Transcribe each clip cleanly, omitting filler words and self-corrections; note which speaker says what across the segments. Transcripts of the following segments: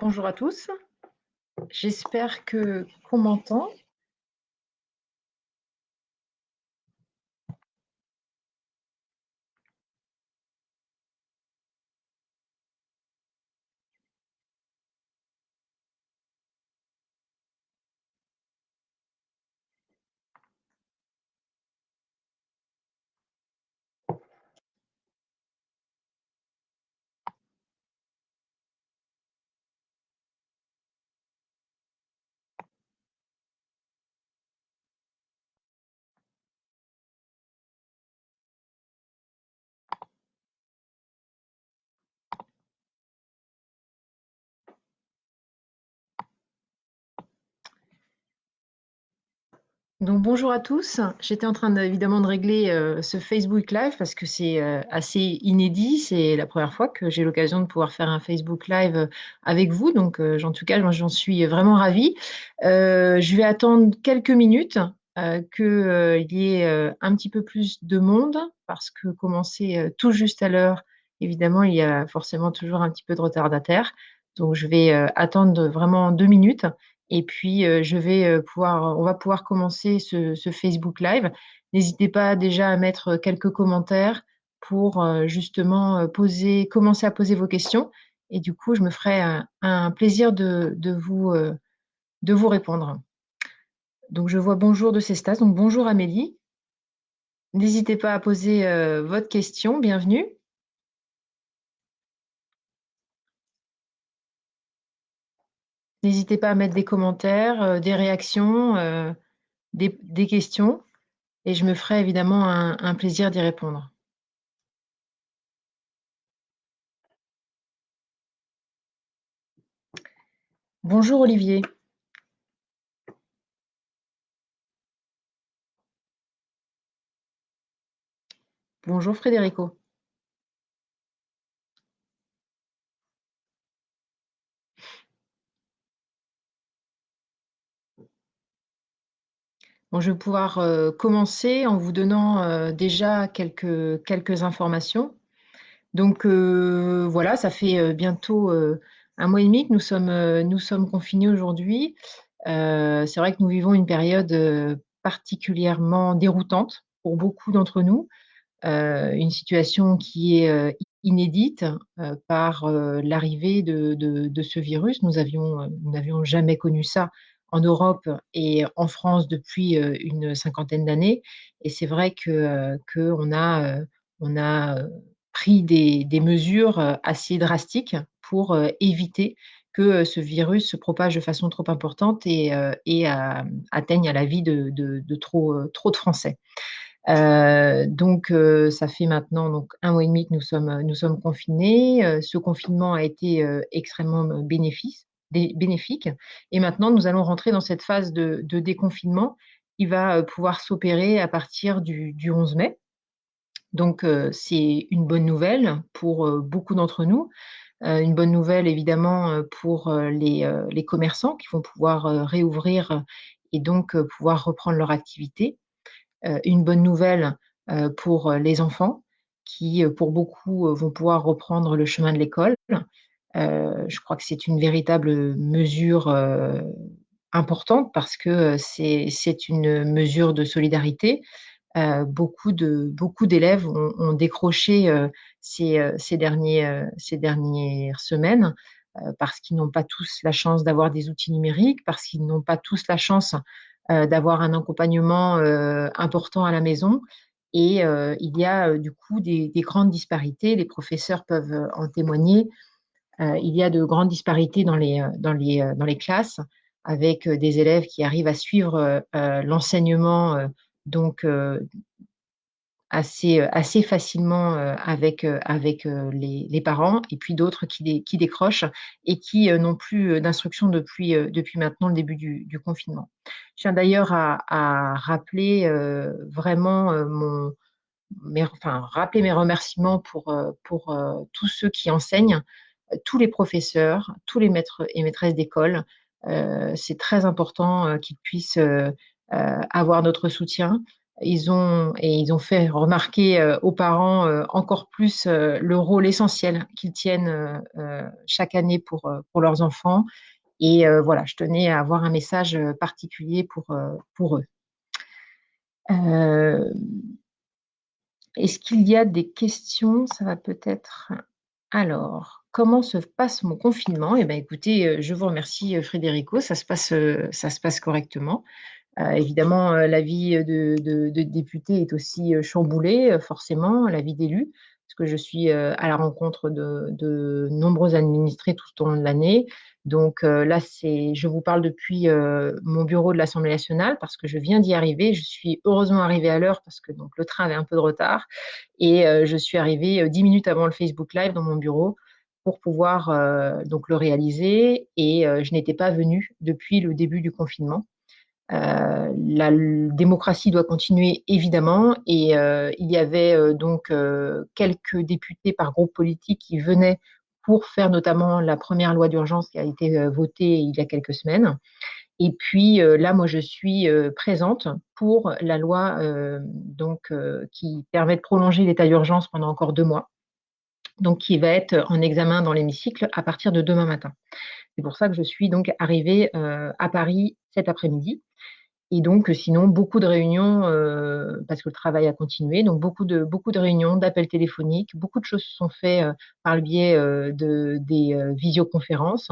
Speaker 1: Bonjour à tous, j'espère que qu'on m'entend. Donc bonjour à tous. J'étais en train évidemment de régler ce Facebook Live parce que c'est assez inédit. C'est la première fois que j'ai l'occasion de pouvoir faire un Facebook Live avec vous. Donc en tout cas, moi j'en suis vraiment ravie. Je vais attendre quelques minutes qu'il y ait un petit peu plus de monde parce que commencer tout juste à l'heure, évidemment, il y a forcément toujours un petit peu de retardataire. Donc je vais attendre vraiment 2 minutes. Et puis, on va pouvoir commencer ce Facebook Live. N'hésitez pas déjà à mettre quelques commentaires pour justement commencer à poser vos questions. Et du coup, je me ferai un plaisir de vous répondre. Donc, je vois bonjour de Cestas. Donc, bonjour Amélie. N'hésitez pas à poser votre question. Bienvenue. N'hésitez pas à mettre des commentaires, des réactions, des questions. Et je me ferai évidemment un plaisir d'y répondre. Bonjour Olivier. Bonjour Frédérico. Bon, je vais pouvoir commencer en vous donnant déjà quelques informations. Donc voilà, ça fait bientôt 1 mois et demi que nous sommes confinés aujourd'hui. C'est vrai que nous vivons une période particulièrement déroutante pour beaucoup d'entre nous. Une situation qui est inédite par l'arrivée de ce virus. Nous n'avions jamais connu ça en Europe et en France depuis une cinquantaine d'années. Et c'est vrai on a pris des mesures assez drastiques pour éviter que ce virus se propage de façon trop importante et atteigne à la vie de trop de Français. Ça fait maintenant donc 1 mois et demi que nous sommes confinés. Ce confinement a été extrêmement bénéfique. Et maintenant, nous allons rentrer dans cette phase de déconfinement qui va pouvoir s'opérer à partir du 11 mai. Donc, c'est une bonne nouvelle pour beaucoup d'entre nous. Une bonne nouvelle évidemment pour les commerçants qui vont pouvoir réouvrir et donc pouvoir reprendre leur activité. Une bonne nouvelle pour les enfants qui, pour beaucoup, vont pouvoir reprendre le chemin de l'école. Je crois que c'est une véritable mesure importante parce que c'est une mesure de solidarité. Beaucoup d'élèves ont décroché ces dernières semaines parce qu'ils n'ont pas tous la chance d'avoir des outils numériques, parce qu'ils n'ont pas tous la chance d'avoir un accompagnement important à la maison. Et il y a du coup des grandes disparités. Les professeurs peuvent en témoigner. Il y a de grandes disparités dans les classes avec des élèves qui arrivent à suivre l'enseignement donc assez facilement avec les parents, et puis d'autres qui décrochent et qui n'ont plus d'instruction depuis maintenant le début du confinement. Je tiens d'ailleurs à rappeler vraiment rappeler mes remerciements pour tous ceux qui enseignent, tous les professeurs, tous les maîtres et maîtresses d'école. C'est très important qu'ils puissent avoir notre soutien. Ils ont fait remarquer aux parents encore plus le rôle essentiel qu'ils tiennent chaque année pour leurs enfants. Et voilà, je tenais à avoir un message particulier pour eux. Euh, Est-ce qu'il y a des questions? Ça va peut-être. Alors, comment se passe mon confinement? Eh bien, écoutez, je vous remercie, Frédérico. Ça se passe correctement. Évidemment, la vie de député est aussi chamboulée, forcément, la vie d'élu, parce que je suis à la rencontre de nombreux administrés tout au long de l'année. Donc là, je vous parle depuis mon bureau de l'Assemblée nationale, parce que je viens d'y arriver. Je suis heureusement arrivée à l'heure, parce que donc, le train avait un peu de retard. Et je suis arrivée 10 minutes avant le Facebook Live dans mon bureau pour pouvoir donc le réaliser. Et je n'étais pas venue depuis le début du confinement. La démocratie doit continuer évidemment et il y avait donc quelques députés par groupe politique qui venaient pour faire notamment la première loi d'urgence qui a été votée il y a quelques semaines. Et puis là, moi, je suis présente pour la loi qui permet de prolonger l'état d'urgence pendant encore 2 mois, donc qui va être en examen dans l'hémicycle à partir de demain matin. C'est pour ça que je suis donc arrivée à Paris cet après-midi. Et donc, sinon, beaucoup de réunions, parce que le travail a continué, donc beaucoup de réunions, d'appels téléphoniques, beaucoup de choses se sont faites par le biais des visioconférences.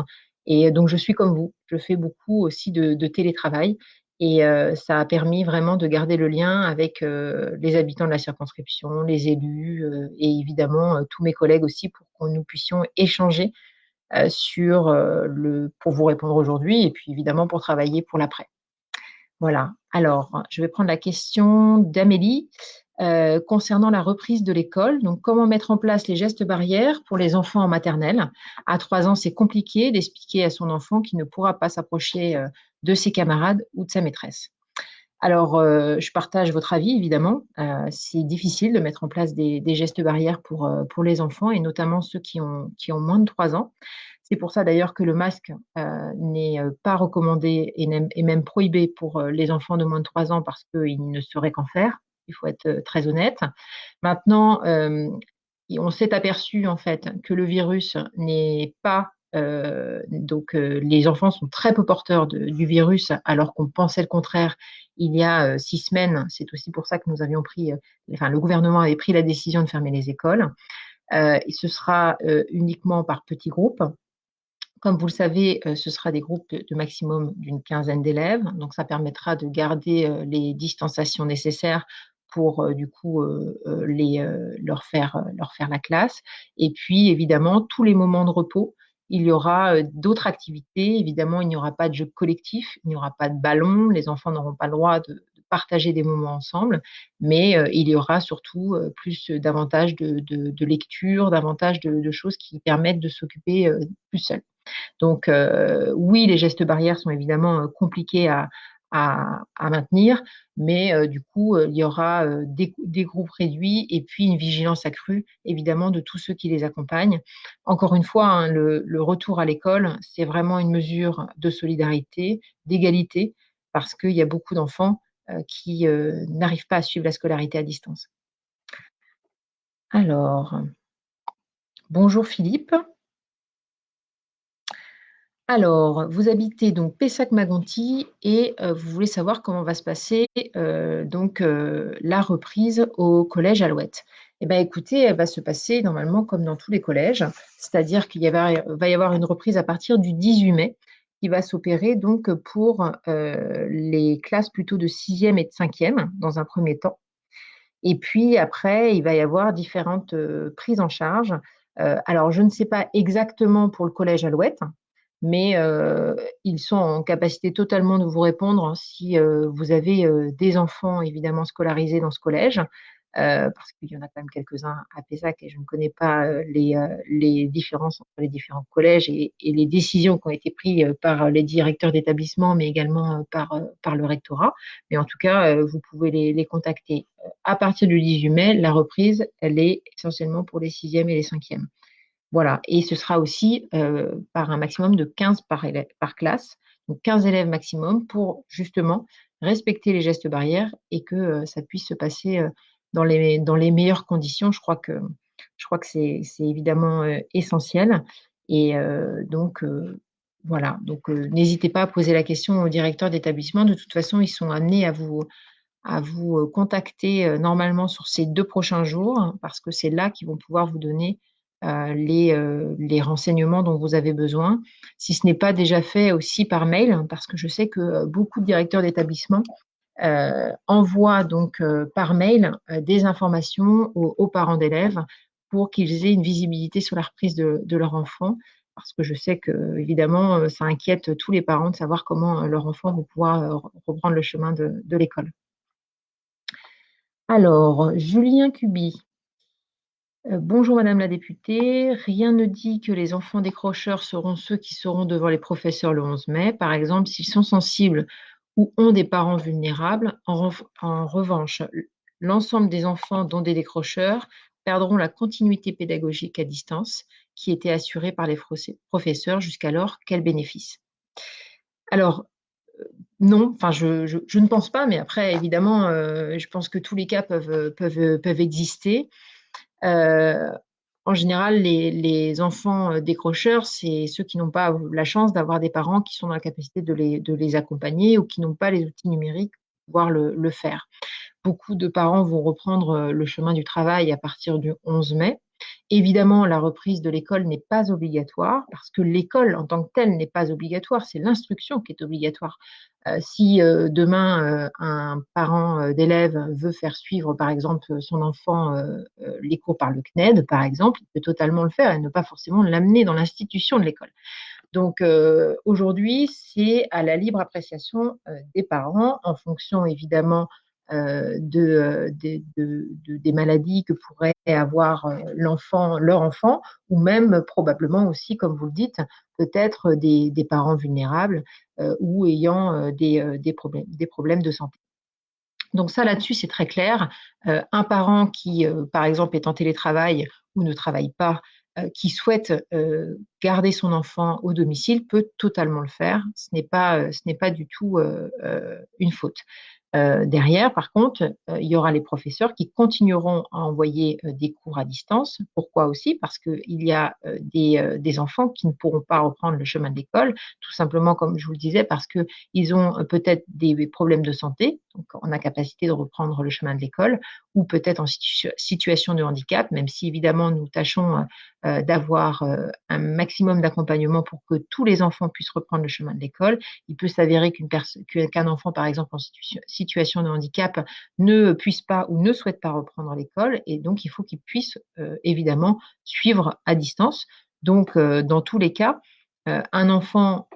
Speaker 1: Et donc, je suis comme vous, je fais beaucoup aussi de télétravail. Et ça a permis vraiment de garder le lien avec les habitants de la circonscription, les élus et évidemment tous mes collègues aussi pour que nous puissions échanger pour vous répondre aujourd'hui et puis évidemment pour travailler pour l'après. Voilà. Alors, je vais prendre la question d'Amélie concernant la reprise de l'école. Donc, comment mettre en place les gestes barrières pour les enfants en maternelle? À 3 ans, c'est compliqué d'expliquer à son enfant qu'il ne pourra pas s'approcher de ses camarades ou de sa maîtresse. Alors, je partage votre avis, évidemment. C'est difficile de mettre en place des gestes barrières pour les enfants et notamment ceux qui ont moins de 3 ans. C'est pour ça d'ailleurs que le masque n'est pas recommandé et même prohibé pour les enfants de moins de 3 ans parce qu'ils ne sauraient qu'en faire. Il faut être très honnête. Maintenant, on s'est aperçu en fait que le virus n'est pas les enfants sont très peu porteurs du virus alors qu'on pensait le contraire il y a 6 semaines. C'est aussi pour ça que le gouvernement avait pris la décision de fermer les écoles. Et ce sera uniquement par petits groupes. Comme vous le savez, ce sera des groupes de maximum d'une quinzaine d'élèves. Donc, ça permettra de garder les distanciations nécessaires pour du coup leur faire la classe. Et puis, évidemment, tous les moments de repos, il y aura d'autres activités. Évidemment, il n'y aura pas de jeu collectif, il n'y aura pas de ballon. Les enfants n'auront pas le droit de partager des moments ensemble, mais il y aura surtout davantage de lecture, davantage de choses qui permettent de s'occuper plus seul. Donc, oui, les gestes barrières sont évidemment compliqués à maintenir, mais du coup, il y aura des groupes réduits et puis une vigilance accrue, évidemment, de tous ceux qui les accompagnent. Encore une fois, hein, le retour à l'école, c'est vraiment une mesure de solidarité, d'égalité, parce qu'il y a beaucoup d'enfants qui n'arrivent pas à suivre la scolarité à distance. Alors, bonjour Philippe. Alors, vous habitez donc Pessac-Magonty et vous voulez savoir comment va se passer la reprise au collège Alouette. Eh bien, écoutez, elle va se passer normalement comme dans tous les collèges, c'est-à-dire va y avoir une reprise à partir du 18 mai qui va s'opérer donc pour les classes plutôt de 6e et de 5e dans un premier temps. Et puis après, il va y avoir différentes prises en charge. Alors, je ne sais pas exactement pour le collège Alouette, mais ils sont en capacité totalement de vous répondre hein, si vous avez des enfants évidemment scolarisés dans ce collège, parce qu'il y en a quand même quelques-uns à Pessac et je ne connais pas les différences entre les différents collèges et les décisions qui ont été prises par les directeurs d'établissement, mais également par le rectorat. Mais en tout cas, vous pouvez les contacter. À partir du 18 mai, la reprise, elle est essentiellement pour les 6e et les 5e. Voilà, et ce sera aussi par un maximum de 15 par classe, donc 15 élèves maximum pour justement respecter les gestes barrières et que ça puisse se passer dans les meilleures conditions. Je crois que c'est évidemment essentiel. Et donc, voilà. Donc, n'hésitez pas à poser la question au directeur d'établissement. De toute façon, ils sont amenés à vous contacter normalement sur ces 2 prochains jours, hein, parce que c'est là qu'ils vont pouvoir vous donner les renseignements dont vous avez besoin. Si ce n'est pas déjà fait aussi par mail, hein, parce que je sais que beaucoup de directeurs d'établissement envoient donc par mail des informations aux parents d'élèves pour qu'ils aient une visibilité sur la reprise de leur enfant. Parce que je sais que, évidemment, ça inquiète tous les parents de savoir comment leur enfant va pouvoir reprendre le chemin de l'école. Alors, Julien Cuby. Bonjour madame la députée. Rien ne dit que les enfants décrocheurs seront ceux qui seront devant les professeurs le 11 mai. Par exemple, s'ils sont sensibles ou ont des parents vulnérables. En revanche, l'ensemble des enfants, dont des décrocheurs, perdront la continuité pédagogique à distance qui était assurée par les professeurs jusqu'alors. Quel bénéfice? Alors, non, enfin, je ne pense pas, mais après, évidemment, je pense que tous les cas peuvent exister. Euh, En général, les enfants décrocheurs, c'est ceux qui n'ont pas la chance d'avoir des parents qui sont dans la capacité de les accompagner ou qui n'ont pas les outils numériques pour pouvoir le faire. Beaucoup de parents vont reprendre le chemin du travail à partir du 11 mai. Évidemment, la reprise de l'école n'est pas obligatoire parce que l'école en tant que telle n'est pas obligatoire, c'est l'instruction qui est obligatoire. Si demain un parent d'élève veut faire suivre par exemple son enfant les cours par le CNED, par exemple, il peut totalement le faire et ne pas forcément l'amener dans l'institution de l'école. Donc aujourd'hui, c'est à la libre appréciation des parents en fonction évidemment des maladies que pourrait avoir leur enfant, ou même probablement aussi, comme vous le dites, peut-être des parents vulnérables ou ayant des problèmes de santé. Donc ça, là-dessus, c'est très clair. Un parent qui, par exemple, est en télétravail ou ne travaille pas, qui souhaite garder son enfant au domicile, peut totalement le faire. Ce n'est pas du tout une faute. Derrière, par contre, il y aura les professeurs qui continueront à envoyer des cours à distance. Pourquoi aussi? Parce qu'il y a des enfants qui ne pourront pas reprendre le chemin de l'école, tout simplement, comme je vous le disais, parce qu'ils ont peut-être des problèmes de santé, donc en incapacité de reprendre le chemin de l'école, ou peut-être en situation de handicap, même si évidemment nous tâchons d'avoir un maximum d'accompagnement pour que tous les enfants puissent reprendre le chemin de l'école. Il peut s'avérer qu'un enfant, par exemple, en situation de handicap, ne puisse pas ou ne souhaite pas reprendre l'école, et donc il faut qu'il puisse évidemment suivre à distance. Donc, dans tous les cas, un enfant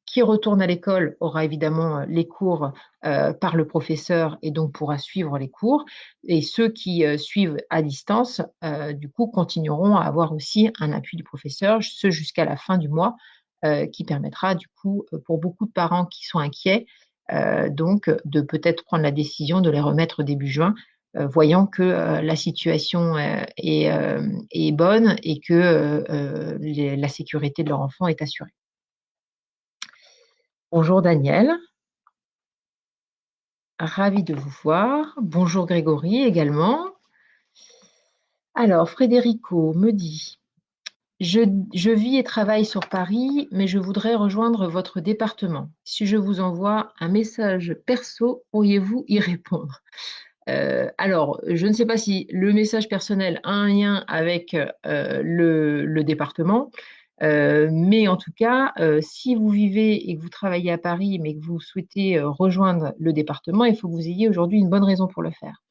Speaker 1: qui retourne à l'école aura évidemment les cours par le professeur et donc pourra suivre les cours. Et ceux qui suivent à distance, du coup, continueront à avoir aussi un appui du professeur, ce jusqu'à la fin du mois, qui permettra, du coup, pour beaucoup de parents qui sont inquiets, donc de peut-être prendre la décision de les remettre début juin, voyant que la situation est bonne et que la sécurité de leur enfant est assurée. Bonjour Daniel, ravi de vous voir. Bonjour Grégory également. Alors, Frédérico me dit, je vis et travaille sur Paris, mais je voudrais rejoindre votre département. Si je vous envoie un message perso, pourriez-vous y répondre? Alors, je ne sais pas si le message personnel a un lien avec le département, mais en tout cas, si vous vivez et que vous travaillez à Paris, mais que vous souhaitez rejoindre le département, il faut que vous ayez aujourd'hui une bonne raison pour le faire.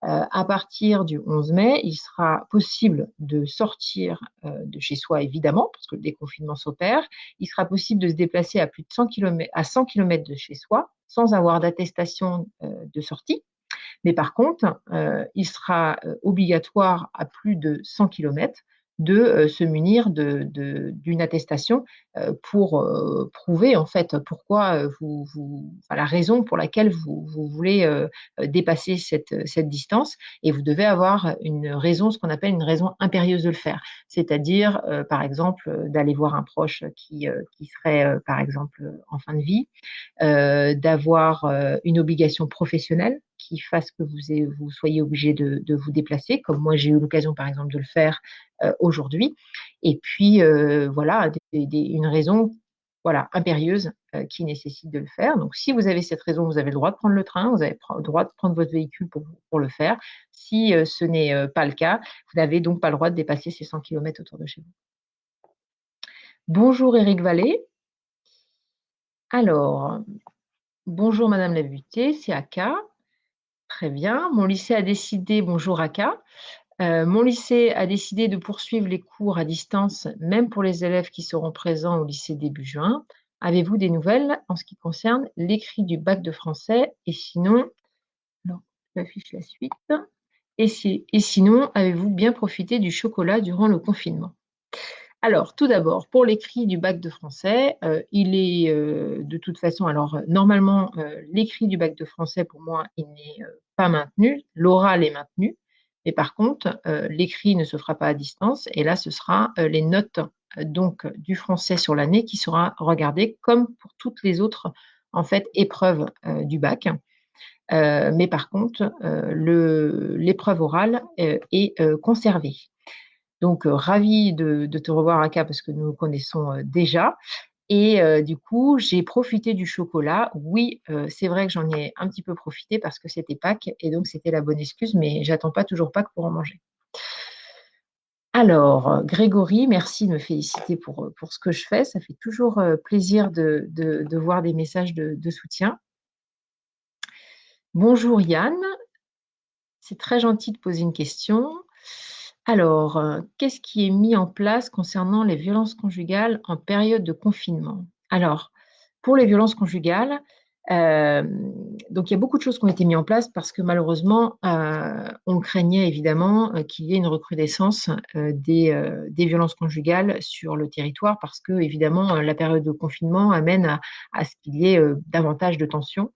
Speaker 1: À partir du 11 mai, il sera possible de sortir de chez soi, évidemment, parce que le déconfinement s'opère. Il sera possible de se déplacer à plus de 100 km, à 100 km de chez soi, sans avoir d'attestation de sortie. Mais par contre, il sera obligatoire à plus de 100 km de se munir d'une attestation pour prouver en fait pourquoi enfin, la raison pour laquelle vous voulez dépasser cette distance, et vous devez avoir une raison, ce qu'on appelle une raison impérieuse de le faire, c'est-à-dire par exemple d'aller voir un proche qui serait par exemple en fin de vie, d'avoir une obligation professionnelle qui fasse que vous soyez obligé de vous déplacer, comme moi j'ai eu l'occasion par exemple de le faire aujourd'hui. Et puis voilà, une raison voilà, impérieuse qui nécessite de le faire. Donc si vous avez cette raison, vous avez le droit de prendre le train, vous avez le droit de prendre votre véhicule pour le faire. Si ce n'est pas le cas, vous n'avez donc pas le droit de dépasser ces 100 km autour de chez vous. Bonjour Éric Vallée. Alors, bonjour Madame la Butée, c'est Aka. Très bien. Mon lycée a décidé, bonjour Aka, mon lycée a décidé de poursuivre les cours à distance, même pour les élèves qui seront présents au lycée début juin. Avez-vous des nouvelles en ce qui concerne l'écrit du bac de français? Et sinon, non, j'affiche la suite. Et sinon, avez-vous bien profité du chocolat durant le confinement? Alors, tout d'abord, pour l'écrit du bac de français, il est de toute façon, alors normalement, l'écrit du bac de français, pour moi, il n'est pas maintenu. L'oral est maintenu, mais par contre, l'écrit ne se fera pas à distance. Et là, ce sera les notes donc du français sur l'année qui sera regardée comme pour toutes les autres en fait épreuves du bac. Mais par contre, l'épreuve orale est conservée. Donc, ravie de te revoir, Aka, parce que nous nous connaissons déjà. Et du coup, j'ai profité du chocolat. Oui, c'est vrai que j'en ai un petit peu profité parce que c'était Pâques et donc c'était la bonne excuse, mais j'attends pas toujours Pâques pour en manger. Alors, Grégory, merci de me féliciter pour ce que je fais. Ça fait toujours plaisir de voir des messages de soutien. Bonjour Yann, c'est très gentil de poser une question. Alors, qu'est-ce qui est mis en place concernant les violences conjugales en période de confinement? Alors, pour les violences conjugales, donc il y a beaucoup de choses qui ont été mises en place parce que malheureusement, on craignait évidemment qu'il y ait une recrudescence des violences conjugales sur le territoire parce que évidemment, la période de confinement amène à ce qu'il y ait davantage de tensions.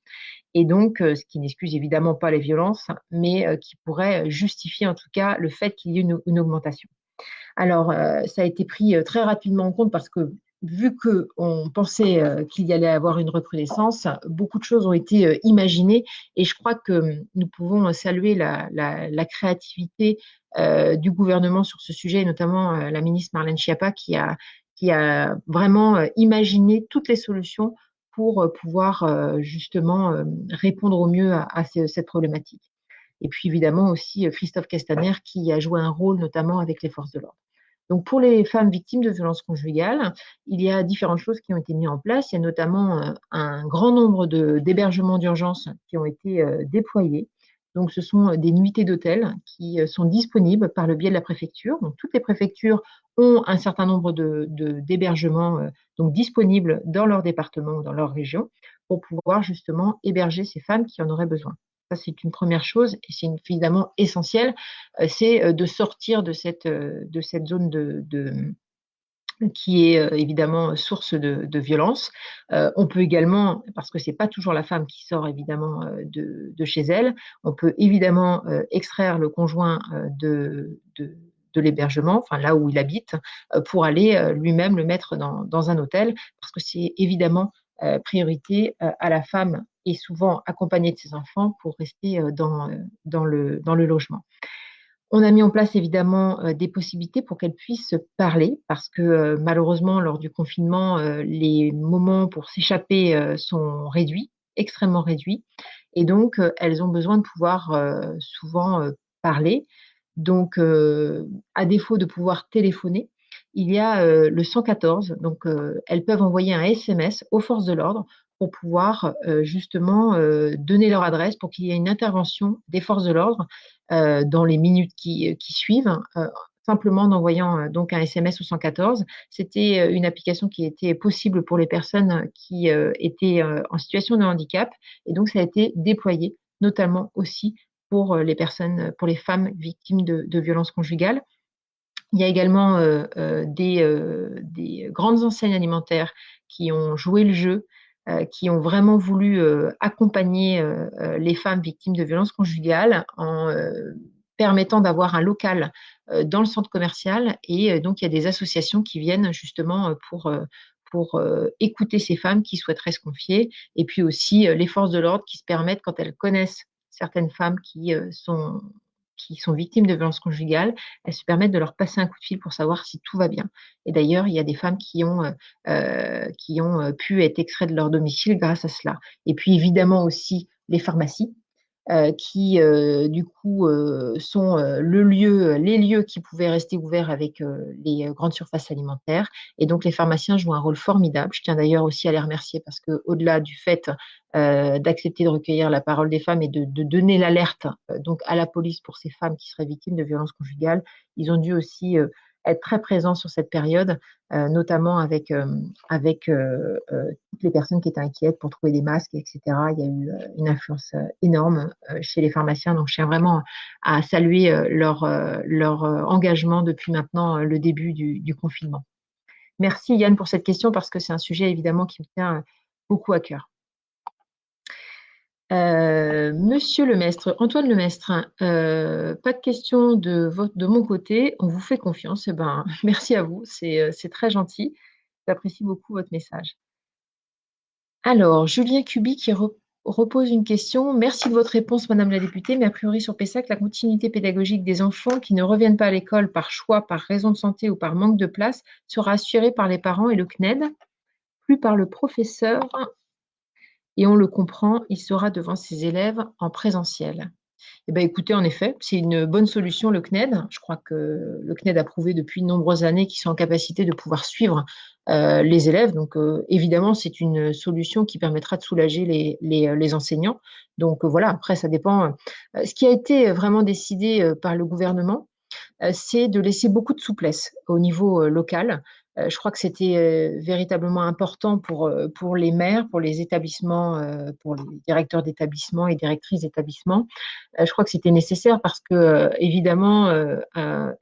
Speaker 1: Et donc, ce qui n'excuse évidemment pas les violences, mais qui pourrait justifier en tout cas le fait qu'il y ait une augmentation. Alors, ça a été pris très rapidement en compte parce que vu qu'on pensait qu'il y allait avoir une recrudescence, beaucoup de choses ont été imaginées et je crois que nous pouvons saluer la créativité du gouvernement sur ce sujet, et notamment la ministre Marlène Schiappa qui a vraiment imaginé toutes les solutions pour pouvoir justement répondre au mieux à cette problématique. Et puis évidemment aussi Christophe Castaner qui a joué un rôle notamment avec les forces de l'ordre. Donc pour les femmes victimes de violences conjugales, il y a différentes choses qui ont été mises en place. Il y a notamment un grand nombre d'hébergements d'urgence qui ont été déployés. Donc ce sont des nuitées d'hôtel qui sont disponibles par le biais de la préfecture. Donc toutes les préfectures ont un certain nombre d'hébergements donc disponibles dans leur département ou dans leur région pour pouvoir justement héberger ces femmes qui en auraient besoin. Ça, c'est une première chose et c'est évidemment essentiel, c'est de sortir de cette zone qui est évidemment source de violence. On peut également, parce que c'est pas toujours la femme qui sort évidemment de chez elle, on peut évidemment extraire le conjoint de l'hébergement, enfin là où il habite, pour aller lui-même le mettre dans un hôtel, parce que c'est évidemment priorité à la femme et souvent accompagnée de ses enfants pour rester dans le logement. On a mis en place évidemment des possibilités pour qu'elles puissent se parler parce que malheureusement, lors du confinement, les moments pour s'échapper sont réduits, extrêmement réduits. Et donc, elles ont besoin de pouvoir souvent parler. Donc, à défaut de pouvoir téléphoner, il y a le 114. Donc, elles peuvent envoyer un SMS aux forces de l'ordre pour pouvoir justement donner leur adresse pour qu'il y ait une intervention des forces de l'ordre dans les minutes qui suivent, simplement en envoyant donc un SMS au 114. C'était une application qui était possible pour les personnes qui étaient en situation de handicap et donc ça a été déployé notamment aussi pour les personnes, pour les femmes victimes de violences conjugales. Il y a également des grandes enseignes alimentaires qui ont joué le jeu, qui ont vraiment voulu accompagner les femmes victimes de violences conjugales en permettant d'avoir un local dans le centre commercial. Et donc, il y a des associations qui viennent justement pour écouter ces femmes qui souhaiteraient se confier. Et puis aussi les forces de l'ordre qui se permettent, quand elles connaissent certaines femmes qui sont victimes de violences conjugales, elles se permettent de leur passer un coup de fil pour savoir si tout va bien. Et d'ailleurs, il y a des femmes qui ont pu être extraites de leur domicile grâce à cela. Et puis évidemment aussi les pharmacies qui du coup sont les lieux qui pouvaient rester ouverts avec les grandes surfaces alimentaires. Et donc les pharmaciens jouent un rôle formidable. Je tiens d'ailleurs aussi à les remercier parce que au-delà du fait d'accepter de recueillir la parole des femmes et de donner l'alerte donc à la police pour ces femmes qui seraient victimes de violences conjugales, ils ont dû aussi être très présents sur cette période, notamment avec toutes les personnes qui étaient inquiètes pour trouver des masques, etc. Il y a eu une influence énorme chez les pharmaciens. Donc, je tiens vraiment à saluer leur engagement depuis maintenant le début du confinement. Merci Yann pour cette question parce que c'est un sujet évidemment qui me tient beaucoup à cœur. Monsieur Lemestre, Antoine Lemestre, pas de questions de mon côté. On vous fait confiance. Eh ben, merci à vous. C'est très gentil. J'apprécie beaucoup votre message. Alors, Julien Cubi qui repose une question. Merci de votre réponse, Madame la députée, mais a priori sur PESAC, la continuité pédagogique des enfants qui ne reviennent pas à l'école par choix, par raison de santé ou par manque de place sera assurée par les parents et le CNED, plus par le professeur, et on le comprend, il sera devant ses élèves en présentiel. Eh bien, écoutez, en effet, c'est une bonne solution, le CNED. Je crois que le CNED a prouvé depuis de nombreuses années qu'ils sont en capacité de pouvoir suivre les élèves. Donc, évidemment, c'est une solution qui permettra de soulager les enseignants. Donc, voilà, après, ça dépend. Ce qui a été vraiment décidé par le gouvernement, c'est de laisser beaucoup de souplesse au niveau local. Je crois que c'était véritablement important pour les maires, pour les établissements, pour les directeurs d'établissements et directrices d'établissements. Je crois que c'était nécessaire parce que, évidemment,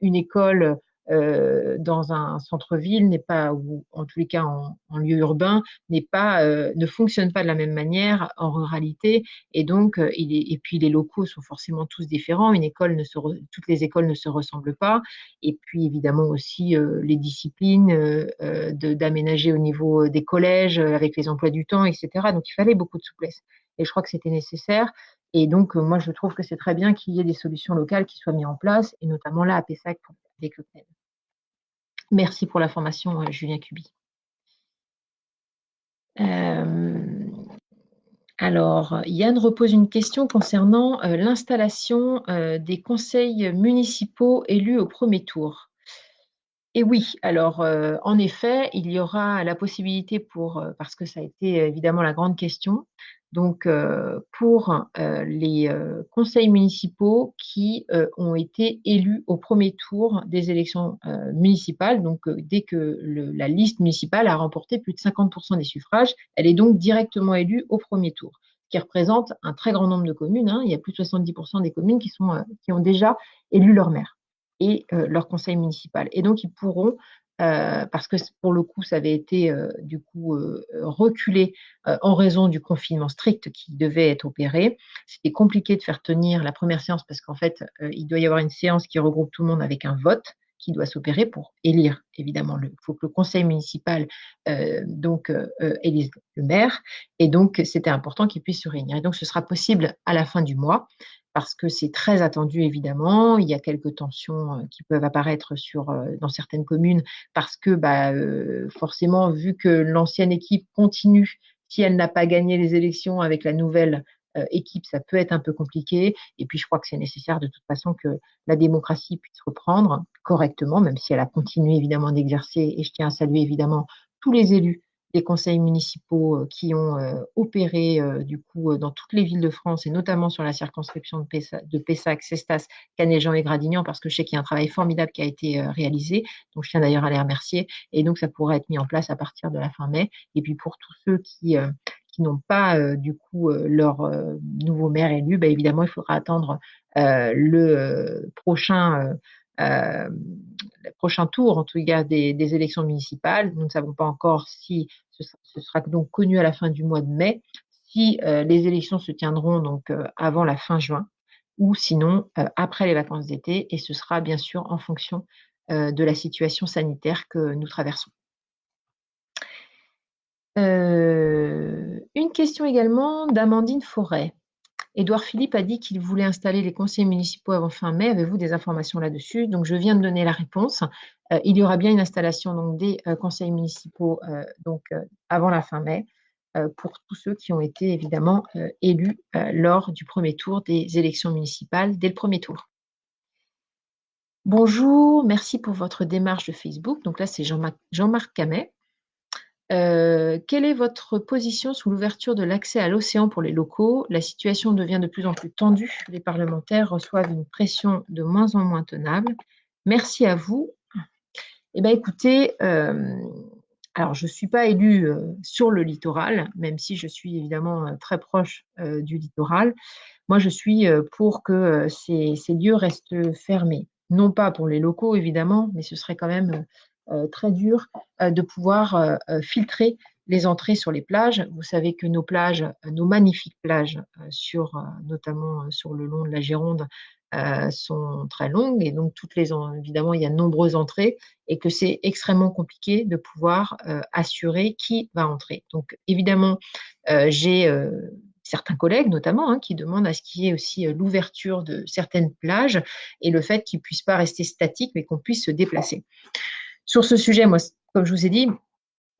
Speaker 1: une école dans un centre-ville n'est pas, ou en tous les cas en lieu urbain, ne fonctionne pas de la même manière en ruralité. Et donc, et puis les locaux sont forcément tous différents. Toutes les écoles ne se ressemblent pas. Et puis, évidemment, aussi les disciplines d'aménager au niveau des collèges avec les emplois du temps, etc. Donc, il fallait beaucoup de souplesse. Et je crois que c'était nécessaire. Et donc, moi, je trouve que c'est très bien qu'il y ait des solutions locales qui soient mises en place, et notamment là à Pessac avec le CNED. Merci pour la formation, Julien Cubi. Alors, Yann repose une question concernant l'installation des conseils municipaux élus au premier tour. Et oui, alors en effet, il y aura la possibilité parce que ça a été évidemment la grande question, donc pour les conseils municipaux qui ont été élus au premier tour des élections municipales, donc dès que la liste municipale a remporté plus de 50% des suffrages, elle est donc directement élue au premier tour, ce qui représente un très grand nombre de communes, hein. Il y a plus de 70% des communes qui ont déjà élu leur maire et leur conseil municipal. Et donc, ils pourront, parce que pour le coup, ça avait été du coup reculé en raison du confinement strict qui devait être opéré. C'était compliqué de faire tenir la première séance parce qu'en fait, il doit y avoir une séance qui regroupe tout le monde avec un vote qui doit s'opérer pour élire, évidemment. Il faut que le conseil municipal élise le maire. Et donc, c'était important qu'il puisse se réunir. Et donc, ce sera possible à la fin du mois parce que c'est très attendu, évidemment. Il y a quelques tensions qui peuvent apparaître dans certaines communes parce que, forcément, vu que l'ancienne équipe continue, si elle n'a pas gagné les élections avec la nouvelle équipe, ça peut être un peu compliqué. Et puis, je crois que c'est nécessaire de toute façon que la démocratie puisse reprendre correctement, même si elle a continué, évidemment, d'exercer. Et je tiens à saluer, évidemment, tous les élus des conseils municipaux qui ont opéré du coup dans toutes les villes de France et notamment sur la circonscription de Pessac, Cestas, Canet-Jean et Gradignan, parce que je sais qu'il y a un travail formidable qui a été réalisé. Donc, je tiens d'ailleurs à les remercier. Et donc, ça pourrait être mis en place à partir de la fin mai. Et puis, pour tous ceux qui n'ont pas du coup leur nouveau maire élu, évidemment, il faudra attendre le prochain le prochain tour, en tout cas, des élections municipales. Nous ne savons pas encore si ce sera donc connu à la fin du mois de mai, si les élections se tiendront donc avant la fin juin ou sinon après les vacances d'été, et ce sera bien sûr en fonction de la situation sanitaire que nous traversons. Une question également d'Amandine Forêt. Édouard Philippe a dit qu'il voulait installer les conseillers municipaux avant fin mai. Avez-vous des informations là-dessus? Donc, je viens de donner la réponse. Il y aura bien une installation donc, des conseils municipaux avant la fin mai pour tous ceux qui ont été évidemment élus lors du premier tour des élections municipales dès le premier tour. Bonjour, merci pour votre démarche de Facebook. Donc là, c'est Jean-Marc Camet. Quelle est votre position sur l'ouverture de l'accès à l'océan pour les locaux? La situation devient de plus en plus tendue. Les parlementaires reçoivent une pression de moins en moins tenable. Merci à vous. Eh bien, écoutez, alors je ne suis pas élue sur le littoral, même si je suis évidemment très proche du littoral. Moi, je suis pour que ces lieux restent fermés. Non pas pour les locaux, évidemment, mais ce serait quand même très dur de pouvoir filtrer les entrées sur les plages. Vous savez que nos plages, nos magnifiques plages, notamment sur le long de la Gironde, sont très longues et donc évidemment, il y a de nombreuses entrées et que c'est extrêmement compliqué de pouvoir assurer qui va entrer. Donc, évidemment, j'ai certains collègues notamment qui demandent à ce qu'il y ait aussi l'ouverture de certaines plages et le fait qu'ils ne puissent pas rester statiques, mais qu'on puisse se déplacer. Sur ce sujet, moi, comme je vous ai dit,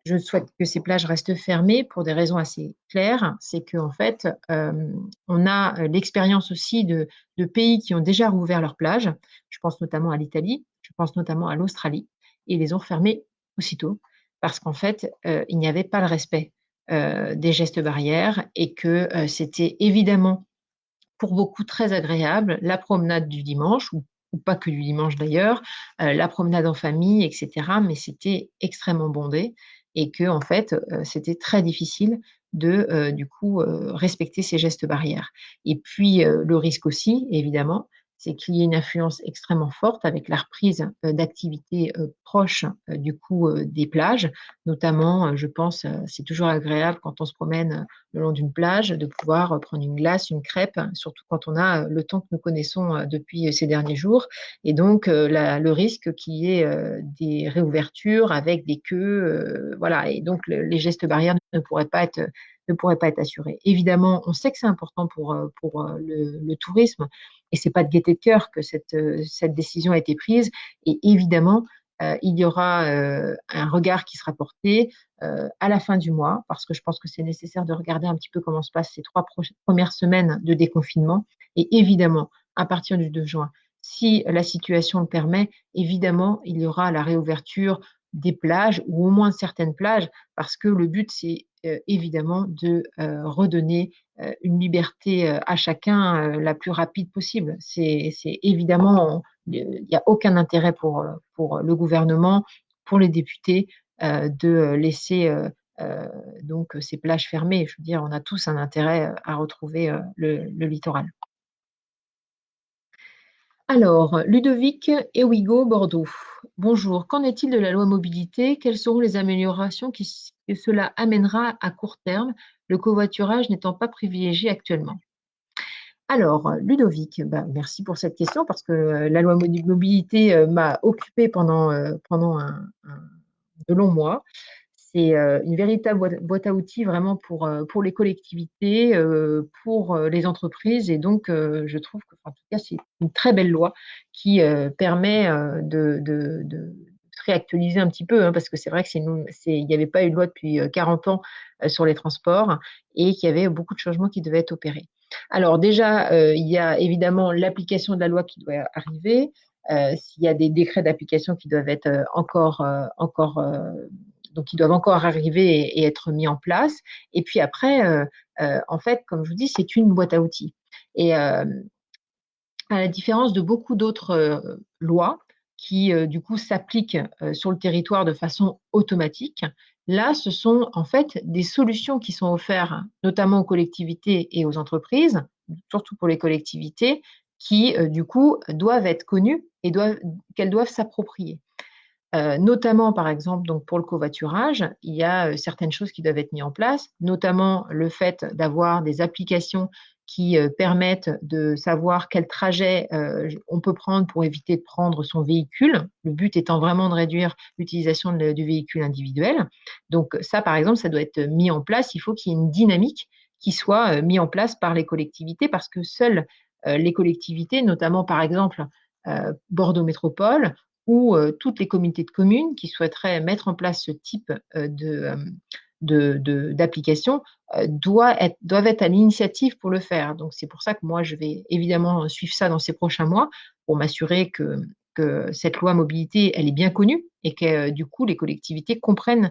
Speaker 1: je souhaite que ces plages restent fermées pour des raisons assez claires. C'est qu'en fait, on a l'expérience aussi de pays qui ont déjà rouvert leurs plages. Je pense notamment à l'Italie, je pense notamment à l'Australie, et ils les ont fermées aussitôt parce qu'en fait, il n'y avait pas le respect des gestes barrières et que c'était évidemment pour beaucoup très agréable, la promenade du dimanche, ou pas que du dimanche d'ailleurs, la promenade en famille, et cetera. Mais c'était extrêmement bondé et que en fait, c'était très difficile de, du coup, respecter ces gestes barrières. Et puis, le risque aussi, évidemment, c'est qu'il y ait une influence extrêmement forte avec la reprise, d'activités, proches, du coup, des plages. Notamment, je pense, c'est toujours agréable quand on se promène, le long d'une plage, de pouvoir prendre une glace, une crêpe, surtout quand on a le temps que nous connaissons depuis ces derniers jours. Et donc, le risque qu'il y ait des réouvertures avec des queues, voilà. Et donc, les gestes barrières ne pourraient pas être assurés. Évidemment, on sait que c'est important pour le tourisme, et c'est pas de gaieté de cœur que cette décision a été prise. Et évidemment, il y aura un regard qui sera porté à la fin du mois, parce que je pense que c'est nécessaire de regarder un petit peu comment se passent ces 3 premières semaines de déconfinement. Et évidemment, à partir du 2 juin, si la situation le permet, évidemment, il y aura la réouverture des plages, ou au moins certaines plages, parce que le but, c'est évidemment de redonner une liberté à chacun la plus rapide possible. C'est évidemment, il n'y a aucun intérêt pour le gouvernement, pour les députés, de laisser donc ces plages fermées. Je veux dire, on a tous un intérêt à retrouver le littoral. Alors, Ludovic Ewigo, Bordeaux. Bonjour, qu'en est-il de la loi mobilité? Quelles seront les améliorations que cela amènera à court terme, le covoiturage n'étant pas privilégié actuellement? Alors, Ludovic, bah, merci pour cette question parce que la loi mobilité m'a occupée pendant de longs mois. C'est une véritable boîte à outils vraiment pour les collectivités, pour les entreprises. Et donc, je trouve que, en tout cas, c'est une très belle loi qui permet de se réactualiser un petit peu, parce que c'est vrai que il n'y avait pas eu de loi depuis 40 ans sur les transports et qu'il y avait beaucoup de changements qui devaient être opérés. Alors déjà, il y a évidemment l'application de la loi qui doit arriver. S'il y a des décrets d'application qui doivent être donc qui doivent encore arriver et être mis en place. Et puis après, en fait, comme je vous dis, c'est une boîte à outils. Et à la différence de beaucoup d'autres lois qui, du coup, s'appliquent sur le territoire de façon automatique, là, ce sont en fait des solutions qui sont offertes notamment aux collectivités et aux entreprises, surtout pour les collectivités, qui, du coup, doivent être connues et qu'elles doivent s'approprier. Notamment, par exemple, donc pour le covoiturage, il y a, certaines choses qui doivent être mises en place, notamment le fait d'avoir des applications qui, permettent de savoir quel trajet, on peut prendre pour éviter de prendre son véhicule. Le but étant vraiment de réduire l'utilisation du véhicule individuel. Donc ça, par exemple, ça doit être mis en place. Il faut qu'il y ait une dynamique qui soit, mise en place par les collectivités parce que seules, les collectivités, notamment, par exemple, Bordeaux Métropole, ou toutes les communautés de communes qui souhaiteraient mettre en place ce type d'application doivent être à l'initiative pour le faire. Donc c'est pour ça que moi je vais évidemment suivre ça dans ces prochains mois pour m'assurer que cette loi mobilité elle est bien connue et que du coup les collectivités comprennent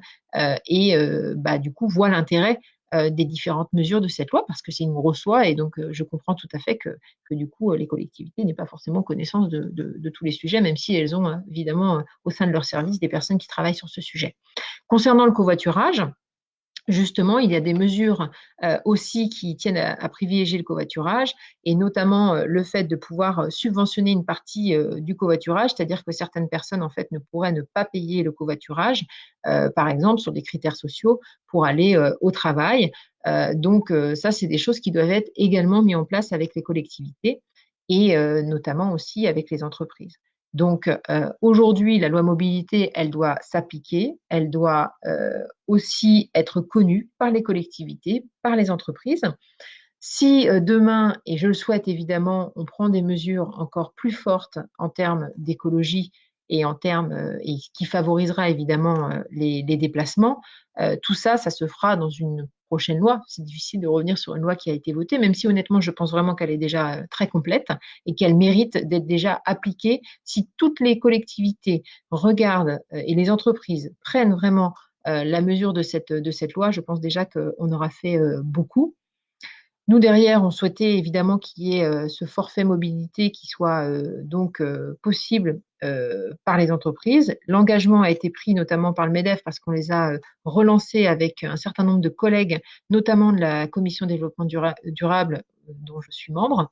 Speaker 1: et bah, du coup voient l'intérêt des différentes mesures de cette loi parce que c'est une grosse loi et donc je comprends tout à fait que du coup, les collectivités n'aient pas forcément connaissance de tous les sujets, même si elles ont évidemment au sein de leur service des personnes qui travaillent sur ce sujet. Concernant le covoiturage, justement, il y a des mesures aussi qui tiennent à privilégier le covoiturage et notamment le fait de pouvoir subventionner une partie du covoiturage, c'est-à-dire que certaines personnes en fait ne pourraient ne pas payer le covoiturage, par exemple sur des critères sociaux pour aller au travail. Donc ça, c'est des choses qui doivent être également mises en place avec les collectivités et notamment aussi avec les entreprises. Donc aujourd'hui, la loi mobilité, elle doit s'appliquer, elle doit aussi être connue par les collectivités, par les entreprises. Si demain, et je le souhaite évidemment, on prend des mesures encore plus fortes en termes d'écologie et en termes et qui favorisera évidemment les déplacements, tout ça, ça se fera dans une prochaine loi. C'est difficile de revenir sur une loi qui a été votée, même si honnêtement, je pense vraiment qu'elle est déjà très complète et qu'elle mérite d'être déjà appliquée. Si toutes les collectivités regardent et les entreprises prennent vraiment la mesure de cette loi, je pense déjà qu'on aura fait beaucoup. Nous, derrière, on souhaitait évidemment qu'il y ait ce forfait mobilité qui soit donc possible par les entreprises. L'engagement a été pris notamment par le MEDEF parce qu'on les a relancés avec un certain nombre de collègues, notamment de la commission développement durable dont je suis membre.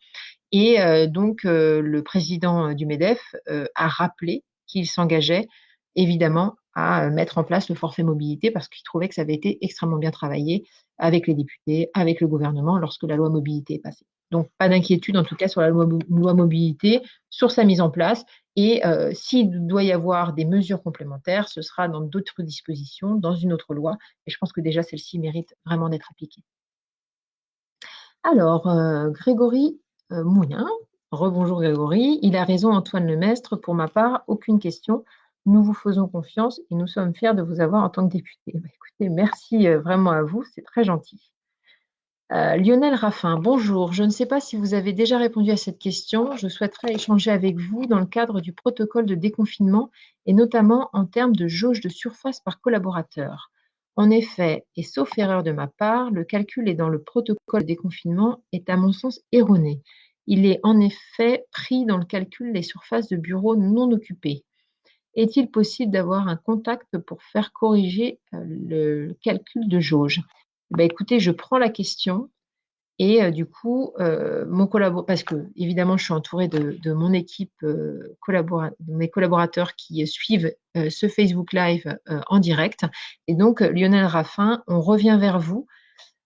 Speaker 1: Et donc, le président du MEDEF a rappelé qu'il s'engageait évidemment à mettre en place le forfait mobilité parce qu'il trouvait que ça avait été extrêmement bien travaillé avec les députés, avec le gouvernement lorsque la loi mobilité est passée. Donc, pas d'inquiétude en tout cas sur la loi mobilité, sur sa mise en place. Et s'il doit y avoir des mesures complémentaires, ce sera dans d'autres dispositions, dans une autre loi. Et je pense que déjà celle-ci mérite vraiment d'être appliquée. Alors, Grégory Moulin, rebonjour Grégory, il a raison Antoine Lemestre, pour ma part, aucune question. Nous vous faisons confiance et nous sommes fiers de vous avoir en tant que député. Bah, écoutez, merci vraiment à vous, c'est très gentil. Lionel Raffin, bonjour. Je ne sais pas si vous avez déjà répondu à cette question. Je souhaiterais échanger avec vous dans le cadre du protocole de déconfinement et notamment en termes de jauge de surface par collaborateur. En effet, et sauf erreur de ma part, le calcul est dans le protocole de déconfinement est à mon sens erroné. Il est en effet pris dans le calcul des surfaces de bureaux non occupées. Est-il possible d'avoir un contact pour faire corriger le calcul de jauge? Ben, écoutez, je prends la question et du coup, parce que évidemment, je suis entourée de mon équipe, de mes collaborateurs qui suivent ce Facebook Live en direct. Et donc, Lionel Raffin, on revient vers vous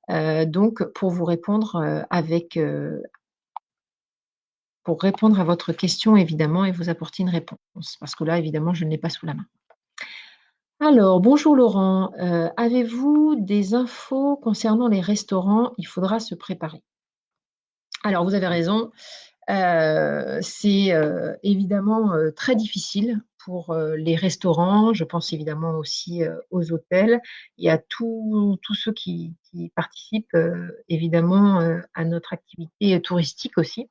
Speaker 1: donc pour vous répondre pour répondre à votre question évidemment et vous apporter une réponse. Parce que là, évidemment, je ne l'ai pas sous la main. Alors, bonjour Laurent, avez-vous des infos concernant les restaurants? Il faudra se préparer. Alors, vous avez raison. C'est évidemment très difficile pour les restaurants. Je pense évidemment aussi aux hôtels et à tous ceux qui participent évidemment à notre activité touristique aussi.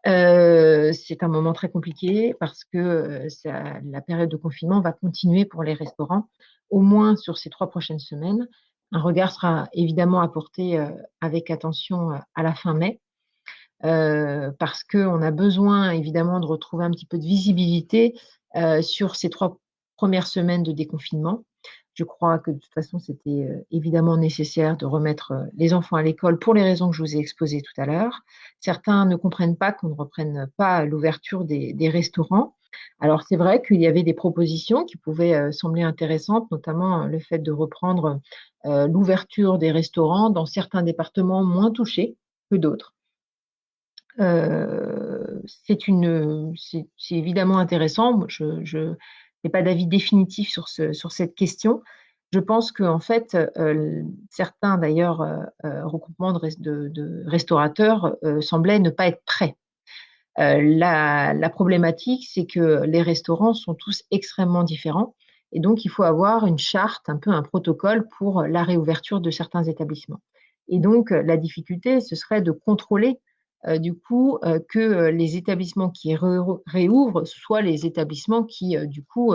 Speaker 1: C'est un moment très compliqué parce que la période de confinement va continuer pour les restaurants, au moins sur ces 3 prochaines semaines. Un regard sera évidemment apporté avec attention à la fin mai parce qu'on a besoin évidemment de retrouver un petit peu de visibilité sur ces 3 premières semaines de déconfinement. Je crois que de toute façon, c'était évidemment nécessaire de remettre les enfants à l'école pour les raisons que je vous ai exposées tout à l'heure. Certains ne comprennent pas qu'on ne reprenne pas l'ouverture des restaurants. Alors c'est vrai qu'il y avait des propositions qui pouvaient sembler intéressantes, notamment le fait de reprendre l'ouverture des restaurants dans certains départements moins touchés que d'autres. C'est évidemment intéressant. Moi, je n'ai pas d'avis définitif sur cette question. Je pense qu'en fait, certains d'ailleurs regroupements de restaurateurs semblaient ne pas être prêts. La problématique, c'est que les restaurants sont tous extrêmement différents et donc il faut avoir une charte, un peu un protocole pour la réouverture de certains établissements. Et donc la difficulté, ce serait de contrôler du coup que les établissements qui réouvrent soient les établissements qui du coup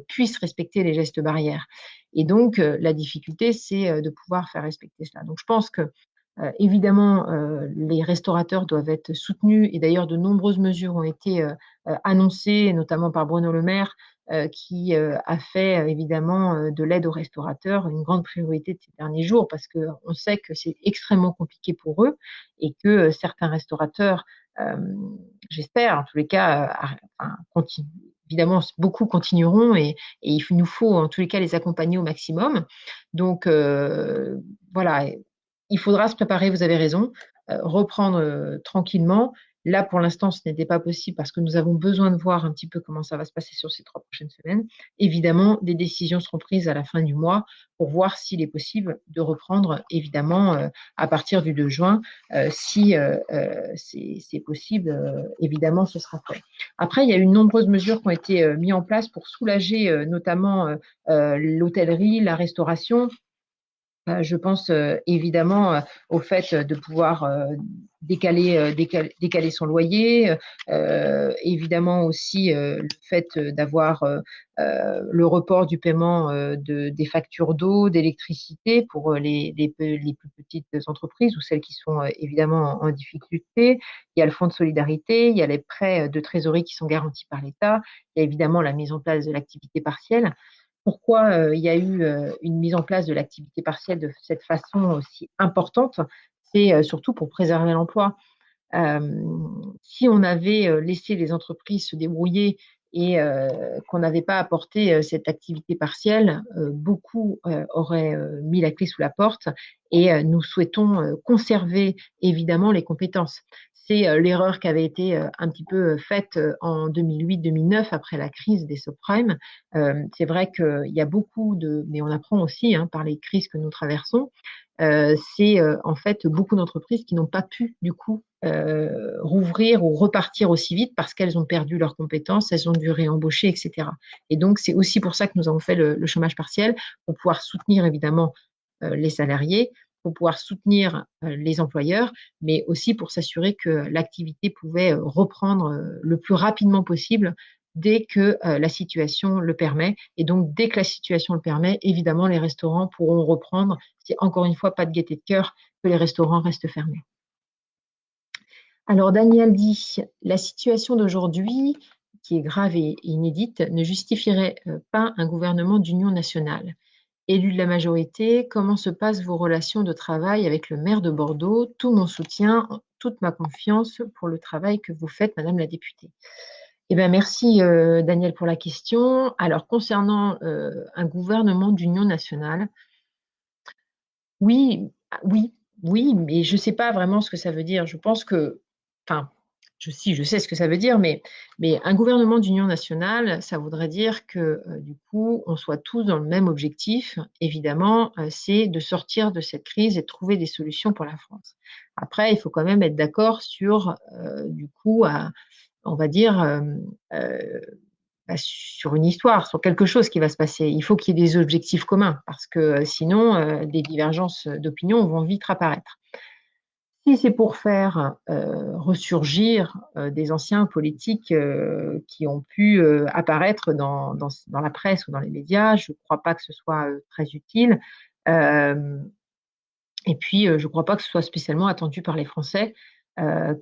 Speaker 1: puissent respecter les gestes barrières. Et donc la difficulté, c'est de pouvoir faire respecter cela. Donc je pense que évidemment, les restaurateurs doivent être soutenus et d'ailleurs de nombreuses mesures ont été annoncées, notamment par Bruno Le Maire, qui a fait évidemment de l'aide aux restaurateurs une grande priorité de ces derniers jours parce qu'on sait que c'est extrêmement compliqué pour eux et que certains restaurateurs, euh, j'espère en tous les cas, enfin, évidemment, beaucoup continueront et il nous faut en tous les cas les accompagner au maximum. Donc voilà, il faudra se préparer, vous avez raison, reprendre tranquillement. Là, pour l'instant, ce n'était pas possible parce que nous avons besoin de voir un petit peu comment ça va se passer sur ces 3 prochaines semaines. Évidemment, des décisions seront prises à la fin du mois pour voir s'il est possible de reprendre, évidemment, à partir du 2 juin. Si c'est possible, évidemment, ce sera fait. Après, il y a eu de nombreuses mesures qui ont été mises en place pour soulager notamment l'hôtellerie, la restauration. Je pense évidemment au fait de pouvoir décaler son loyer, évidemment aussi le fait d'avoir le report du paiement des factures d'eau, d'électricité pour les plus petites entreprises ou celles qui sont évidemment en difficulté. Il y a le fonds de solidarité, il y a les prêts de trésorerie qui sont garantis par l'État, il y a évidemment la mise en place de l'activité partielle. Pourquoi il y a eu une mise en place de l'activité partielle de cette façon aussi importante? C'est surtout pour préserver l'emploi. Euh, Si on avait laissé les entreprises se débrouiller et qu'on n'avait pas apporté cette activité partielle, beaucoup auraient mis la clé sous la porte et nous souhaitons conserver évidemment les compétences. C'est l'erreur qui avait été un petit peu faite en 2008-2009 après la crise des subprimes. C'est vrai qu'il y a beaucoup mais on apprend aussi par les crises que nous traversons. C'est en fait beaucoup d'entreprises qui n'ont pas pu du coup rouvrir ou repartir aussi vite parce qu'elles ont perdu leurs compétences, elles ont dû réembaucher, etc. Et donc c'est aussi pour ça que nous avons fait le chômage partiel, pour pouvoir soutenir évidemment les salariés, pour pouvoir soutenir les employeurs, mais aussi pour s'assurer que l'activité pouvait reprendre le plus rapidement possible dès que la situation le permet. Et donc, dès que la situation le permet, évidemment, les restaurants pourront reprendre. C'est encore une fois pas de gaieté de cœur que les restaurants restent fermés. Alors, Daniel dit, la situation d'aujourd'hui, qui est grave et inédite, ne justifierait pas un gouvernement d'union nationale. Élu de la majorité, comment se passent vos relations de travail avec le maire de Bordeaux? Tout mon soutien, toute ma confiance pour le travail que vous faites, Madame la députée. Eh bien, merci Daniel pour la question. Alors, concernant un gouvernement d'union nationale, oui, oui, oui, mais je ne sais pas vraiment ce que ça veut dire. Je pense que, enfin, je sais ce que ça veut dire, mais un gouvernement d'union nationale, ça voudrait dire que du coup, on soit tous dans le même objectif. Évidemment, c'est de sortir de cette crise et de trouver des solutions pour la France. Après, il faut quand même être d'accord sur, du coup, on va dire, euh, sur une histoire, sur quelque chose qui va se passer. Il faut qu'il y ait des objectifs communs, parce que sinon, des divergences d'opinion vont vite apparaître. Si c'est pour faire ressurgir des anciens politiques qui ont pu apparaître dans la presse ou dans les médias, je ne crois pas que ce soit très utile. Euh, et puis, je ne crois pas que ce soit spécialement attendu par les Français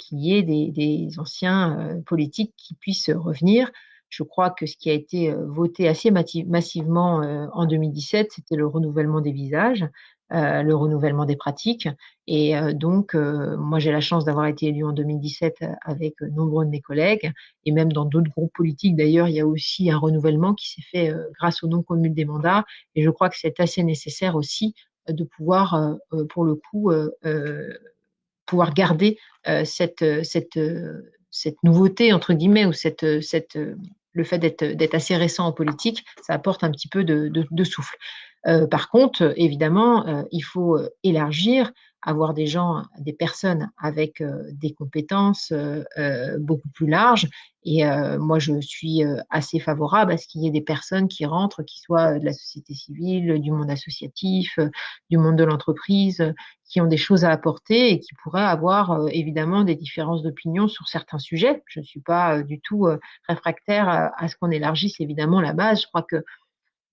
Speaker 1: qu'il y ait des anciens politiques qui puissent revenir. Je crois que ce qui a été voté assez massivement en 2017, c'était le renouvellement des visages, le renouvellement des pratiques. Et donc, moi, j'ai la chance d'avoir été élue en 2017 avec nombreux de mes collègues. Et même dans d'autres groupes politiques, d'ailleurs, il y a aussi un renouvellement qui s'est fait grâce au non-cumul des mandats. Et je crois que c'est assez nécessaire aussi de pouvoir, pour le coup, pouvoir garder cette nouveauté, entre guillemets, ou le fait d'être assez récent en politique, ça apporte un petit peu de souffle. Par contre, évidemment, il faut élargir, avoir des gens, des personnes avec des compétences beaucoup plus larges. Et moi, je suis assez favorable à ce qu'il y ait des personnes qui rentrent, qui soient de la société civile, du monde associatif, du monde de l'entreprise, qui ont des choses à apporter et qui pourraient avoir évidemment des différences d'opinion sur certains sujets. Je ne suis pas du tout réfractaire à ce qu'on élargisse évidemment la base. Je crois que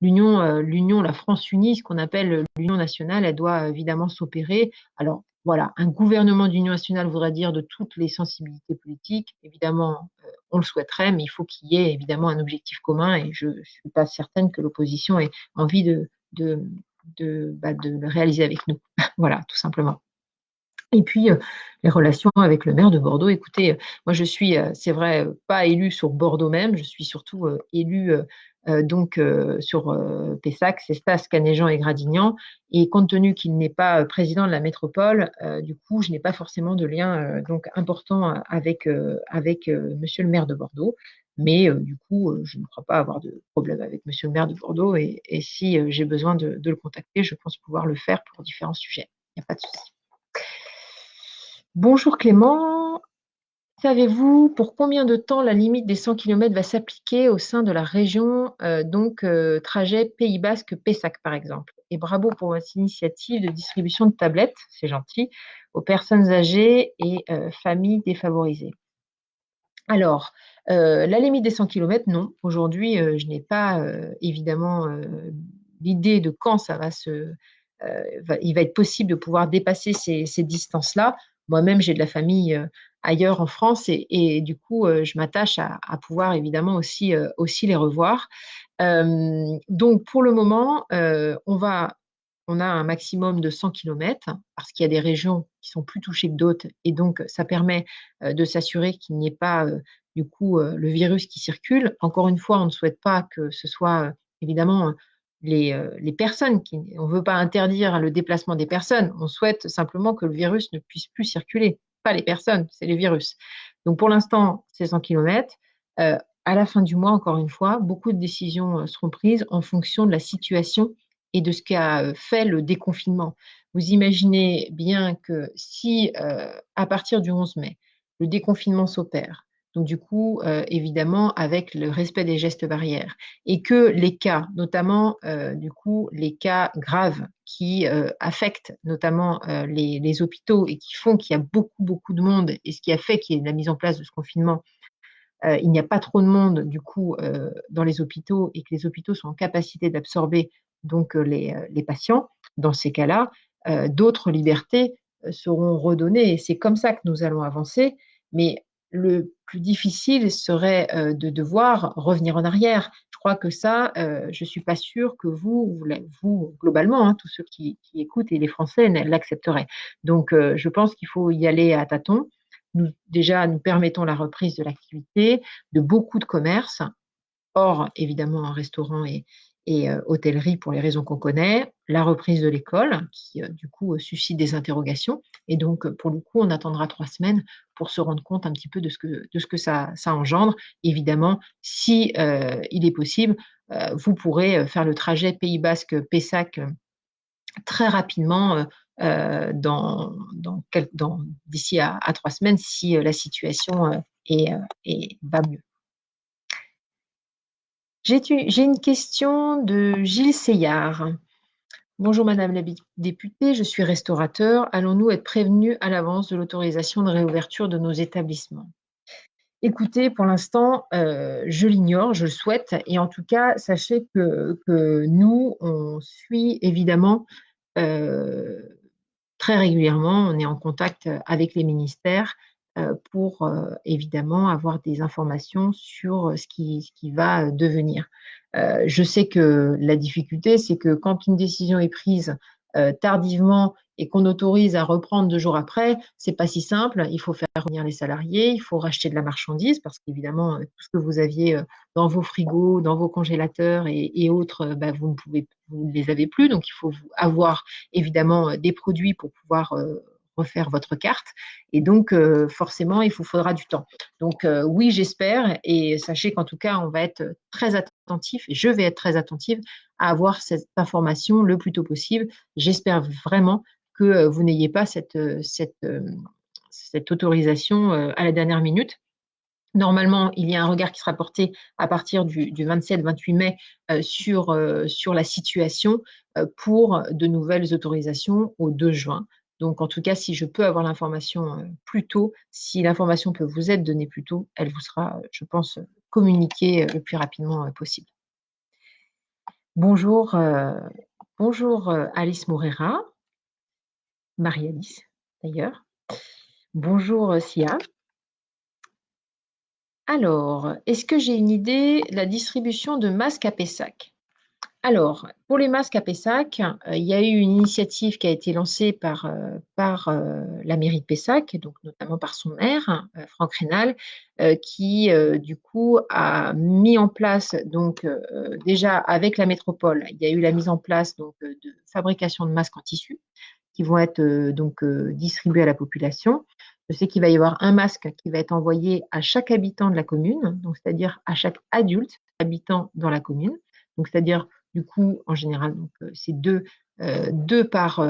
Speaker 1: l'union, la France unie, ce qu'on appelle l'union nationale, elle doit évidemment s'opérer. Alors voilà, un gouvernement d'union nationale voudrait dire de toutes les sensibilités politiques. Évidemment, on le souhaiterait, mais il faut qu'il y ait évidemment un objectif commun et je ne suis pas certaine que l'opposition ait envie de le réaliser avec nous. Voilà, tout simplement. Et puis, les relations avec le maire de Bordeaux. Écoutez, moi je suis, c'est vrai, pas élue sur Bordeaux même, je suis surtout, élue, donc sur, Pessac, Cestas, Canéjan et Gradignan. Et compte tenu qu'il n'est pas, président de la métropole, du coup, je n'ai pas forcément de lien, donc important avec monsieur le maire de Bordeaux. Mais, du coup, je ne crois pas avoir de problème avec monsieur le maire de Bordeaux et si, j'ai besoin de le contacter, je pense pouvoir le faire pour différents sujets. Il n'y a pas de souci. Bonjour Clément, savez-vous pour combien de temps la limite des 100 kilomètres va s'appliquer au sein de la région, trajet Pays Basque-Pessac par exemple? Et bravo pour votre initiative de distribution de tablettes, c'est gentil, aux personnes âgées et familles défavorisées. Alors, la limite des 100 kilomètres, non. Aujourd'hui, je n'ai pas évidemment l'idée de quand il va être possible de pouvoir dépasser ces distances-là. Moi-même, j'ai de la famille ailleurs en France et du coup, je m'attache à pouvoir évidemment aussi les revoir. Donc, pour le moment, on a un maximum de 100 kilomètres parce qu'il y a des régions qui sont plus touchées que d'autres et donc ça permet de s'assurer qu'il n'y ait pas du coup le virus qui circule. Encore une fois, on ne souhaite pas que ce soit évidemment les personnes on ne veut pas interdire le déplacement des personnes. On souhaite simplement que le virus ne puisse plus circuler. Pas les personnes, c'est les virus. Donc pour l'instant, c'est 100 kilomètres. À la fin du mois, encore une fois, beaucoup de décisions seront prises en fonction de la situation et de ce qu'a fait le déconfinement. Vous imaginez bien que si, à partir du 11 mai, le déconfinement s'opère, donc du coup, évidemment avec le respect des gestes barrières et que les cas, notamment, du coup, les cas graves qui, affectent notamment, les hôpitaux et qui font qu'il y a beaucoup, beaucoup de monde et ce qui a fait qu'il y ait la mise en place de ce confinement, il n'y a pas trop de monde du coup dans les hôpitaux et que les hôpitaux sont en capacité d'absorber donc les patients, dans ces cas-là, d'autres libertés seront redonnées et c'est comme ça que nous allons avancer. Mais le plus difficile serait de devoir revenir en arrière. Je crois que ça, je ne suis pas sûre que vous globalement, hein, tous ceux qui écoutent et les Français l'accepteraient. Donc, je pense qu'il faut y aller à tâtons. Déjà, nous permettons la reprise de l'activité de beaucoup de commerces, hors évidemment restaurants et hôtellerie pour les raisons qu'on connaît, la reprise de l'école qui du coup suscite des interrogations et donc pour le coup on attendra 3 semaines pour se rendre compte un petit peu de ce que ça engendre. Évidemment, si il est possible, vous pourrez faire le trajet Pays Basque-Pessac très rapidement d'ici à 3 semaines si la situation va mieux. J'ai une question de Gilles Seyard. Bonjour Madame la députée, je suis restaurateur. Allons-nous être prévenus à l'avance de l'autorisation de réouverture de nos établissements? Écoutez, pour l'instant, je l'ignore, je le souhaite. Et en tout cas, sachez que nous, on suit évidemment très régulièrement, on est en contact avec les ministères pour évidemment avoir des informations sur ce qui va devenir. Je sais que la difficulté, c'est que quand une décision est prise tardivement et qu'on autorise à reprendre 2 jours après, c'est pas si simple. Il faut faire revenir les salariés, il faut racheter de la marchandise parce qu'évidemment, tout ce que vous aviez dans vos frigos, dans vos congélateurs et autres, bah, vous ne les avez plus. Donc, il faut avoir évidemment des produits pour pouvoir refaire votre carte. Et donc, forcément, il vous faudra du temps. Donc, oui, j'espère. Et sachez qu'en tout cas, on va être très attentif, et je vais être très attentive à avoir cette information le plus tôt possible. J'espère vraiment que vous n'ayez pas cette autorisation à la dernière minute. Normalement, il y a un regard qui sera porté à partir du 27-28 mai sur la situation pour de nouvelles autorisations au 2 juin. Donc, en tout cas, si je peux avoir l'information plus tôt, si l'information peut vous être donnée plus tôt, elle vous sera, je pense, communiquée le plus rapidement possible. Bonjour, bonjour Alice Moreira, Marie-Alice d'ailleurs. Bonjour Sia. Alors, est-ce que j'ai une idée? La distribution de masques à Pessac. Alors, pour les masques à Pessac, il y a eu une initiative qui a été lancée par la mairie de Pessac, donc notamment par son maire, Franck Rénal, qui du coup a mis en place, donc déjà avec la métropole, il y a eu la mise en place donc, de fabrication de masques en tissu qui vont être donc distribués à la population. Je sais qu'il va y avoir un masque qui va être envoyé à chaque habitant de la commune, donc c'est-à-dire à chaque adulte habitant dans la commune. Donc c'est-à-dire du coup en général donc c'est deux par.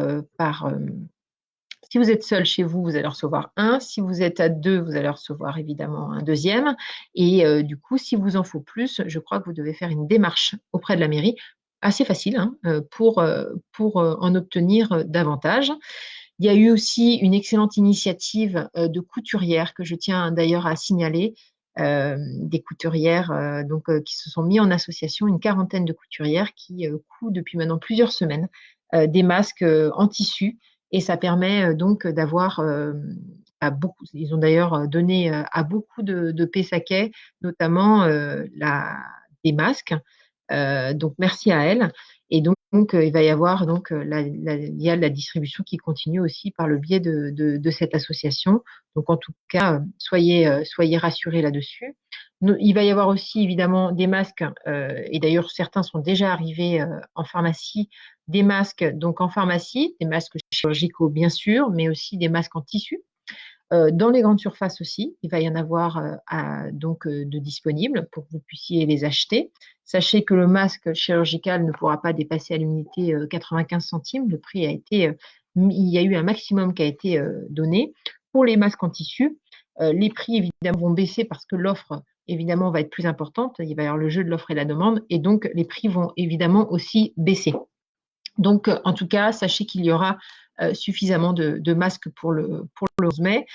Speaker 1: Si vous êtes seul chez vous, vous allez recevoir un. Si vous êtes à deux, vous allez recevoir évidemment un deuxième. Et du coup, si vous en faut plus, je crois que vous devez faire une démarche auprès de la mairie, assez facile, hein, pour en obtenir davantage. Il y a eu aussi une excellente initiative de couturières que je tiens d'ailleurs à signaler, des couturières donc, qui se sont mis en association, une quarantaine de couturières qui cousent depuis maintenant plusieurs semaines des masques en tissu et ça permet donc d'avoir à beaucoup, ils ont d'ailleurs donné à beaucoup de Pessaquais, notamment des masques. Donc merci à elles. Et donc, il va y avoir donc il y a la distribution qui continue aussi par le biais de cette association. Donc en tout cas, soyez rassurés là-dessus. Il va y avoir aussi évidemment des masques, et d'ailleurs certains sont déjà arrivés en pharmacie, des masques donc en pharmacie, des masques chirurgicaux bien sûr, mais aussi des masques en tissu. Dans les grandes surfaces aussi, il va y en avoir donc de disponibles pour que vous puissiez les acheter. Sachez que le masque chirurgical ne pourra pas dépasser à l'unité 95 centimes. Le prix a été, il y a eu un maximum qui a été donné. Pour les masques en tissu, les prix évidemment vont baisser parce que l'offre évidemment va être plus importante. Il va y avoir le jeu de l'offre et la demande et donc les prix vont évidemment aussi baisser. Donc, en tout cas, sachez qu'il y aura suffisamment de masques pour le 11 mai.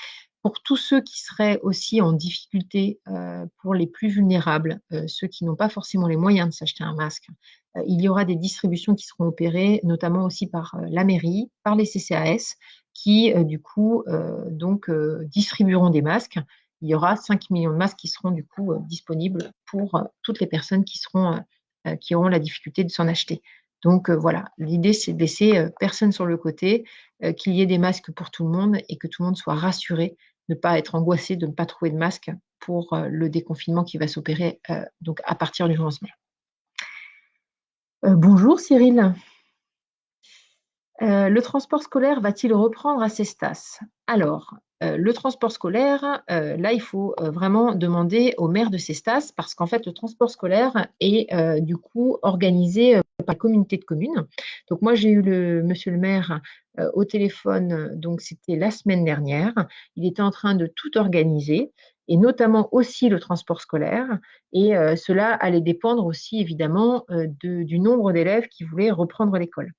Speaker 1: Pour tous ceux qui seraient aussi en difficulté, pour les plus vulnérables, ceux qui n'ont pas forcément les moyens de s'acheter un masque, il y aura des distributions qui seront opérées, notamment aussi par la mairie, par les CCAS, qui du coup donc distribueront des masques. Il y aura 5 millions de masques qui seront du coup disponibles pour toutes les personnes qui auront la difficulté de s'en acheter. Donc voilà, l'idée c'est de laisser personne sur le côté, qu'il y ait des masques pour tout le monde et que tout le monde soit rassuré, ne pas être angoissé de ne pas trouver de masque pour le déconfinement qui va s'opérer donc à partir du 11 mai. Bonjour Cyril. Le transport scolaire va-t-il reprendre à Cestas? Alors, le transport scolaire, là, il faut vraiment demander au maire de Cestas parce qu'en fait, le transport scolaire est du coup organisé par la communauté de communes. Donc moi, j'ai eu monsieur le maire au téléphone, donc c'était la semaine dernière. Il était en train de tout organiser et notamment aussi le transport scolaire. Et cela allait dépendre aussi évidemment du nombre d'élèves qui voulaient reprendre l'école.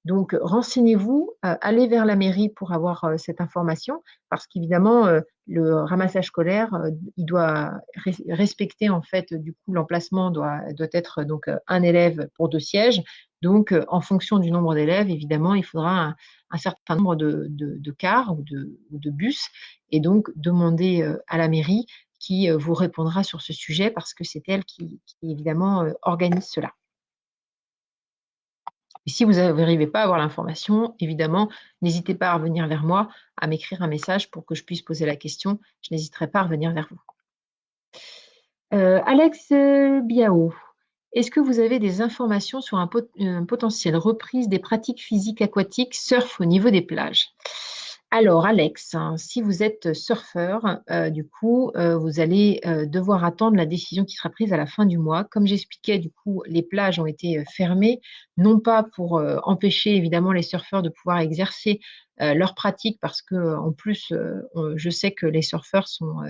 Speaker 1: Donc, renseignez-vous, allez vers la mairie pour avoir cette information, parce qu'évidemment, le ramassage scolaire, il doit respecter en fait, du coup, l'emplacement doit être donc un élève pour 2 sièges. Donc, en fonction du nombre d'élèves, évidemment, il faudra un certain nombre de cars ou de bus, et donc demander à la mairie qui vous répondra sur ce sujet parce que c'est elle qui évidemment organise cela. Et si vous n'arrivez pas à avoir l'information, évidemment, n'hésitez pas à revenir vers moi, à m'écrire un message pour que je puisse poser la question. Je n'hésiterai pas à revenir vers vous. Alex Biao, est-ce que vous avez des informations sur une potentielle reprise des pratiques physiques aquatiques surf au niveau des plages? Alors, Alex, hein, si vous êtes surfeur, du coup, vous allez devoir attendre la décision qui sera prise à la fin du mois. Comme j'expliquais, du coup, les plages ont été fermées, non pas pour empêcher évidemment les surfeurs de pouvoir exercer leur pratique, parce que en plus, je sais que les surfeurs sont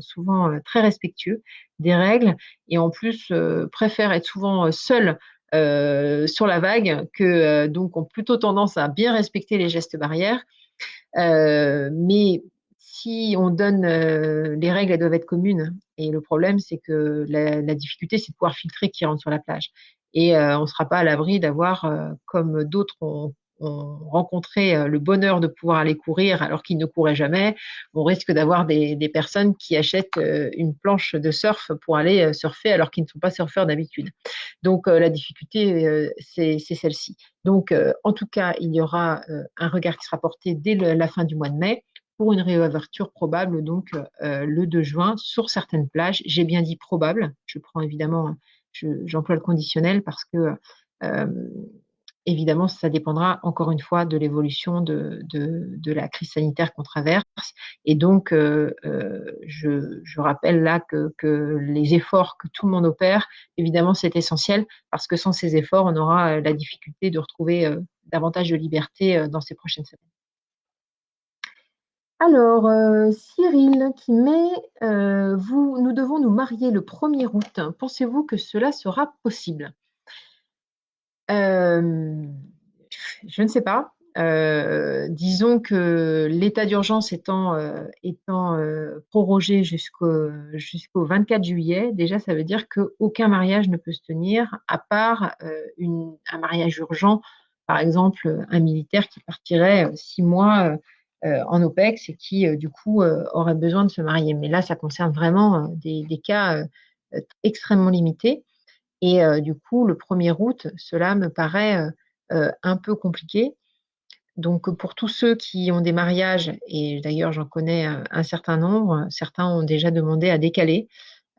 Speaker 1: souvent très respectueux des règles, et en plus préfèrent être souvent seuls sur la vague, que donc ont plutôt tendance à bien respecter les gestes barrières. Mais si on donne les règles, elles doivent être communes. Et le problème, c'est que la difficulté, c'est de pouvoir filtrer qui rentre sur la plage. Et on ne sera pas à l'abri d'avoir, comme d'autres ont rencontré le bonheur de pouvoir aller courir alors qu'ils ne couraient jamais. On risque d'avoir des personnes qui achètent une planche de surf pour aller surfer alors qu'ils ne sont pas surfeurs d'habitude. Donc, la difficulté, c'est celle-ci. Donc, en tout cas, il y aura un regard qui sera porté dès la fin du mois de mai pour une réouverture probable, donc le 2 juin, sur certaines plages. J'ai bien dit probable. Je prends évidemment, j'emploie le conditionnel parce que euh, évidemment, ça dépendra encore une fois de l'évolution de la crise sanitaire qu'on traverse. Et donc, je rappelle là que les efforts que tout le monde opère, évidemment, c'est essentiel parce que sans ces efforts, on aura la difficulté de retrouver davantage de liberté dans ces prochaines semaines. Alors, Cyril qui met, nous devons nous marier le 1er août. Pensez-vous que cela sera possible? Euh, je ne sais pas. Disons que l'état d'urgence étant prorogé jusqu'au 24 juillet, déjà, ça veut dire qu'aucun mariage ne peut se tenir, à part un mariage urgent, par exemple un militaire qui partirait 6 mois en OPEX et qui, du coup, aurait besoin de se marier. Mais là, ça concerne vraiment des cas extrêmement limités. Et du coup, le 1er août, cela me paraît un peu compliqué. Donc, pour tous ceux qui ont des mariages, et d'ailleurs j'en connais un certain nombre, certains ont déjà demandé à décaler,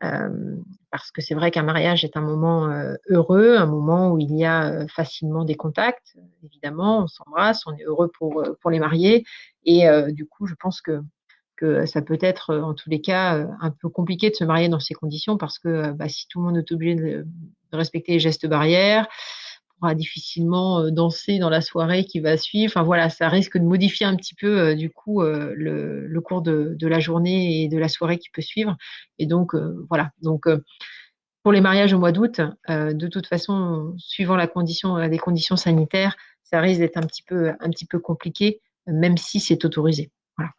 Speaker 1: euh, parce que c'est vrai qu'un mariage est un moment heureux, un moment où il y a facilement des contacts, évidemment, on s'embrasse, on est heureux pour les mariés, et du coup, je pense que ça peut être, en tous les cas, un peu compliqué de se marier dans ces conditions parce que bah, si tout le monde est obligé de respecter les gestes barrières, on pourra difficilement danser dans la soirée qui va suivre. Enfin voilà, ça risque de modifier un petit peu du coup le cours de la journée et de la soirée qui peut suivre. Et donc voilà. Donc pour les mariages au mois d'août, de toute façon, suivant les conditions sanitaires, ça risque d'être un petit peu compliqué, même si c'est autorisé. Voilà.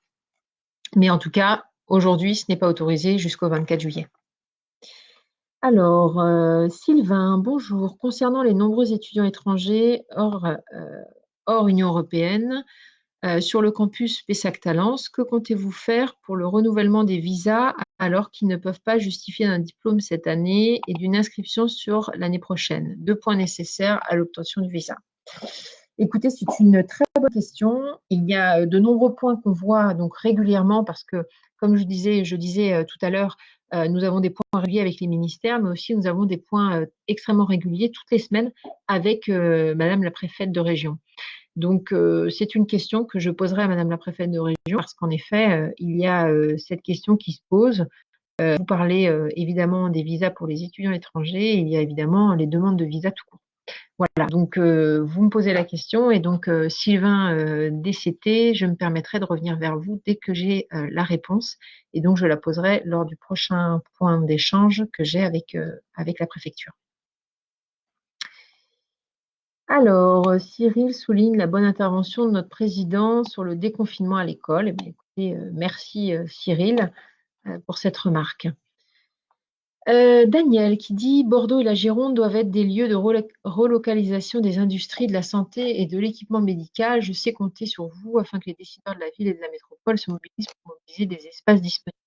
Speaker 1: Mais en tout cas, aujourd'hui, ce n'est pas autorisé jusqu'au 24 juillet. Alors, Sylvain, bonjour. Concernant les nombreux étudiants étrangers hors Union européenne, sur le campus Pessac-Talence, que comptez-vous faire pour le renouvellement des visas alors qu'ils ne peuvent pas justifier d'un diplôme cette année et d'une inscription sur l'année prochaine? 2 points nécessaires à l'obtention du visa. Écoutez, c'est une très bonne question. Il y a de nombreux points qu'on voit donc régulièrement parce que, comme je disais tout à l'heure, nous avons des points réguliers avec les ministères, mais aussi nous avons des points extrêmement réguliers toutes les semaines avec Madame la préfète de région. Donc, c'est une question que je poserai à Madame la préfète de région parce qu'en effet, il y a cette question qui se pose. Vous parlez évidemment des visas pour les étudiants étrangers, et il y a évidemment les demandes de visa tout court. Voilà, donc vous me posez la question et donc Sylvain DCT, je me permettrai de revenir vers vous dès que j'ai la réponse et donc je la poserai lors du prochain point d'échange que j'ai avec la préfecture. Alors, Cyril souligne la bonne intervention de notre président sur le déconfinement à l'école. Eh bien, écoutez, merci Cyril pour cette remarque. Daniel qui dit Bordeaux et la Gironde doivent être des lieux de relocalisation des industries de la santé et de l'équipement médical. Je sais compter sur vous afin que les décideurs de la ville et de la métropole se mobilisent pour mobiliser des espaces disponibles.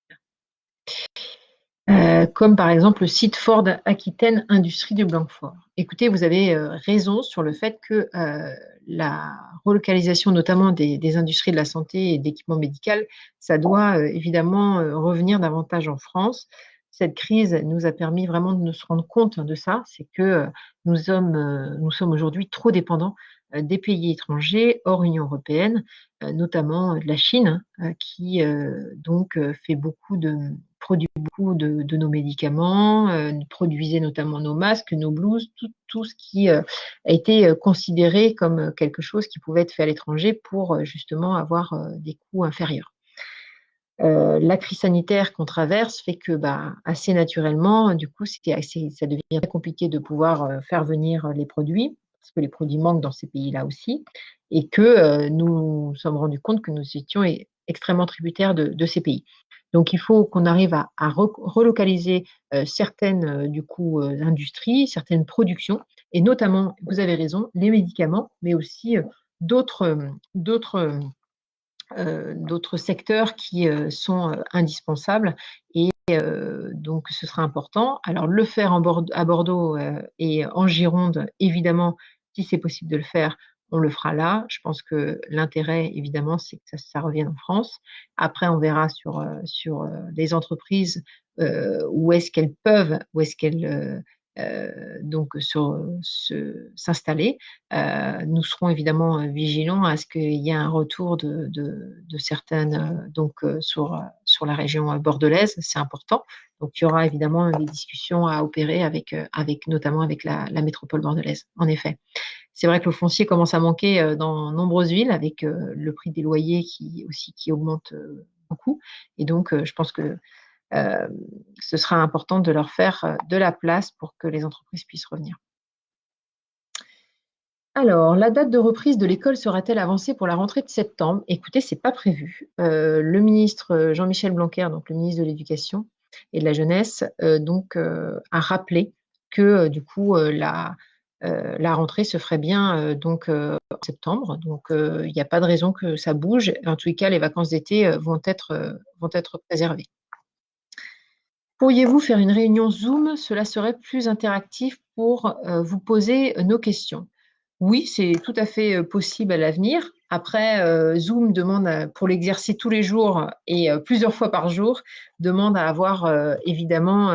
Speaker 1: Comme par exemple le site Ford Aquitaine Industrie de Blanquefort. Écoutez, vous avez raison sur le fait que la relocalisation notamment des industries de la santé et d'équipement médical, ça doit évidemment revenir davantage en France. Cette crise nous a permis vraiment de se rendre compte de ça, c'est que nous sommes aujourd'hui trop dépendants des pays étrangers hors Union européenne, notamment de la Chine, qui donc fait beaucoup produit beaucoup de nos médicaments, produisait notamment nos masques, nos blouses, tout ce qui a été considéré comme quelque chose qui pouvait être fait à l'étranger pour justement avoir des coûts inférieurs. La crise sanitaire qu'on traverse fait que assez naturellement, du coup, ça devient très compliqué de pouvoir faire venir les produits, parce que les produits manquent dans ces pays-là aussi, et que nous nous sommes rendus compte que nous étions extrêmement tributaires de ces pays. Donc, il faut qu'on arrive à relocaliser certaines du coup, industries, certaines productions, et notamment, vous avez raison, les médicaments, mais aussi d'autres secteurs qui sont indispensables et donc ce sera important. Alors le faire à Bordeaux et en Gironde, évidemment, si c'est possible de le faire, on le fera là. Je pense que l'intérêt, évidemment, c'est que ça revienne en France. Après, on verra sur les entreprises où est-ce qu'elles peuvent, où est-ce qu'elles donc s'installer. Nous serons évidemment vigilants à ce qu'il y ait un retour de certaines, sur la région bordelaise, c'est important. Donc, il y aura évidemment des discussions à opérer notamment avec la métropole bordelaise, en effet. C'est vrai que le foncier commence à manquer dans nombreuses villes avec le prix des loyers qui augmente beaucoup. Et donc, je pense que euh, ce sera important de leur faire de la place pour que les entreprises puissent revenir. Alors, la date de reprise de l'école sera-t-elle avancée pour la rentrée de septembre? Écoutez, c'est pas prévu. Le ministre Jean-Michel Blanquer, donc le ministre de l'Éducation et de la Jeunesse, a rappelé que du coup la rentrée se ferait bien en septembre. Donc, il n'y a pas de raison que ça bouge. En tous les cas, les vacances d'été vont être préservées. Pourriez-vous faire une réunion Zoom? Cela serait plus interactif pour vous poser nos questions. Oui, c'est tout à fait possible à l'avenir. Après, Zoom demande, pour l'exercer tous les jours et plusieurs fois par jour, demande à avoir évidemment,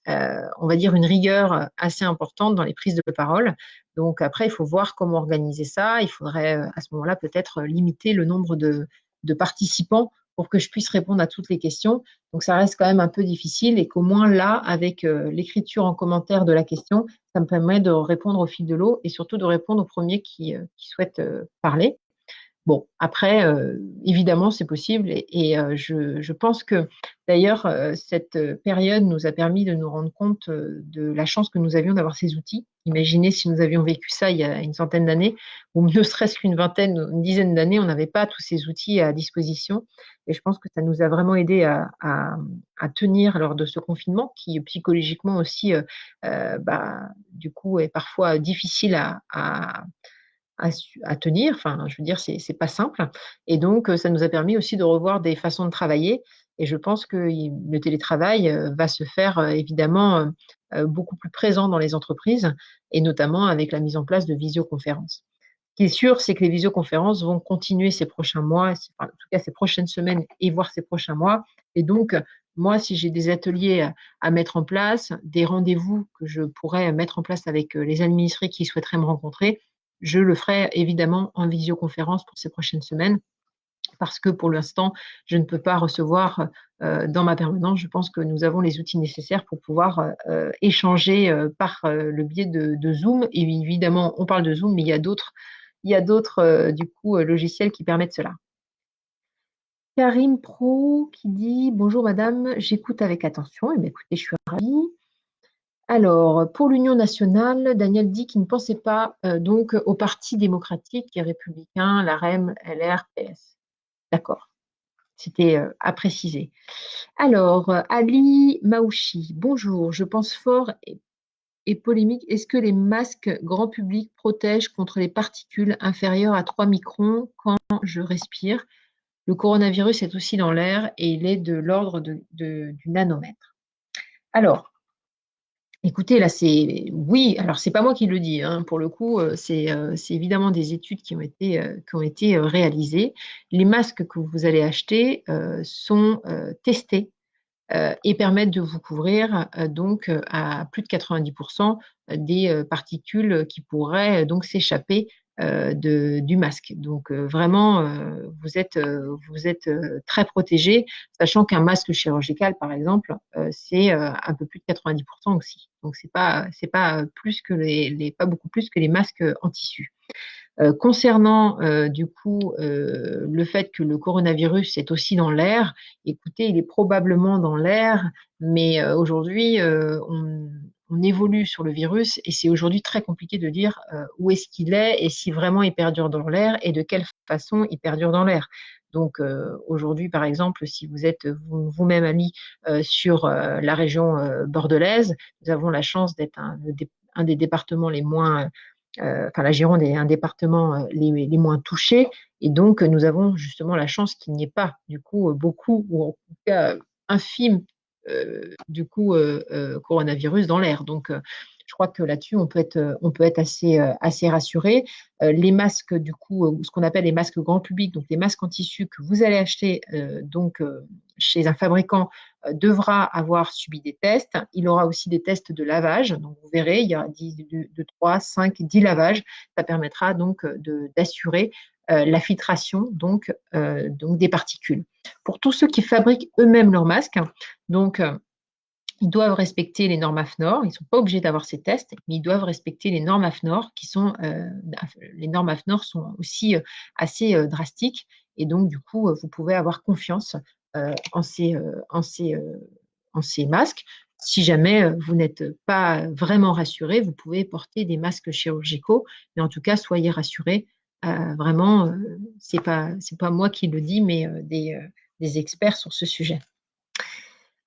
Speaker 1: on va dire, une rigueur assez importante dans les prises de parole. Donc après, il faut voir comment organiser ça. Il faudrait à ce moment-là peut-être limiter le nombre de participants pour que je puisse répondre à toutes les questions. Donc ça reste quand même un peu difficile et qu'au moins là, avec l'écriture en commentaire de la question, ça me permet de répondre au fil de l'eau et surtout de répondre aux premiers qui souhaitent parler. Bon, après, évidemment, c'est possible et je pense que d'ailleurs, cette période nous a permis de nous rendre compte de la chance que nous avions d'avoir ces outils. Imaginez si nous avions vécu ça il y a une centaine d'années ou ne serait-ce qu'une vingtaine, une dizaine d'années, on n'avait pas tous ces outils à disposition. Et je pense que ça nous a vraiment aidé à tenir lors de ce confinement qui psychologiquement aussi, du coup, est parfois difficile à tenir. Enfin, je veux dire, c'est pas simple. Et donc, ça nous a permis aussi de revoir des façons de travailler. Et je pense que le télétravail va se faire évidemment beaucoup plus présent dans les entreprises et notamment avec la mise en place de visioconférences. Ce qui est sûr, c'est que les visioconférences vont continuer ces prochains mois, en tout cas ces prochaines semaines et voire ces prochains mois. Et donc, moi, si j'ai des ateliers à mettre en place, des rendez-vous que je pourrais mettre en place avec les administrés qui souhaiteraient me rencontrer, je le ferai évidemment en visioconférence pour ces prochaines semaines parce que pour l'instant, je ne peux pas recevoir dans ma permanence. Je pense que nous avons les outils nécessaires pour pouvoir échanger par le biais de Zoom. Et évidemment, on parle de Zoom, mais il y a d'autres du coup logiciels qui permettent cela. Karim Pro qui dit bonjour madame, j'écoute avec attention. Eh bien, écoutez, je suis ravie. Alors, pour l'Union nationale, Daniel dit qu'il ne pensait pas donc au Parti démocratique et républicain, l'AREM, LR, PS. D'accord. C'était à préciser. Alors, Ali Maouchi, bonjour. Je pense fort et polémique. Est-ce que les masques grand public protègent contre les particules inférieures à 3 microns quand je respire? Le coronavirus est aussi dans l'air et il est de l'ordre du nanomètre. Alors, écoutez, là, c'est oui. Alors, c'est pas moi qui le dis, hein, pour le coup, c'est évidemment des études qui ont été réalisées. Les masques que vous allez acheter sont testés et permettent de vous couvrir donc à plus de 90% des particules qui pourraient donc s'échapper du masque. Donc vraiment, vous êtes très protégé, sachant qu'un masque chirurgical, par exemple, c'est un peu plus de 90% aussi. Donc c'est pas plus que pas beaucoup plus que les masques en tissu. Concernant du coup le fait que le coronavirus est aussi dans l'air, écoutez, il est probablement dans l'air, mais aujourd'hui on évolue sur le virus et c'est aujourd'hui très compliqué de dire où est-ce qu'il est et si vraiment il perdure dans l'air et de quelle façon il perdure dans l'air. Donc aujourd'hui, par exemple, si vous êtes vous-même ami sur la région bordelaise, nous avons la chance d'être un des départements les moins enfin la Gironde est un département les moins touchés, et donc nous avons justement la chance qu'il n'y ait pas du coup beaucoup, ou en tout cas infime, du coup coronavirus dans l'air. Donc je crois que là-dessus on peut être assez rassuré. Les masques du coup, ce qu'on appelle les masques grand public, donc les masques en tissu que vous allez acheter donc chez un fabricant devra avoir subi des tests. Il aura aussi des tests de lavage. Donc, vous verrez, il y aura 3, 5, 10 lavages. Ça permettra donc d'assurer la filtration donc des particules. Pour tous ceux qui fabriquent eux-mêmes leurs masques, donc ils doivent respecter les normes AFNOR. Ils ne sont pas obligés d'avoir ces tests, mais ils doivent respecter les normes AFNOR qui sont les normes AFNOR sont aussi assez drastiques, et donc du coup vous pouvez avoir confiance en ces masques. Si jamais vous n'êtes pas vraiment rassuré, vous pouvez porter des masques chirurgicaux, mais en tout cas soyez rassurés. Vraiment, c'est pas moi qui le dis, mais des experts sur ce sujet.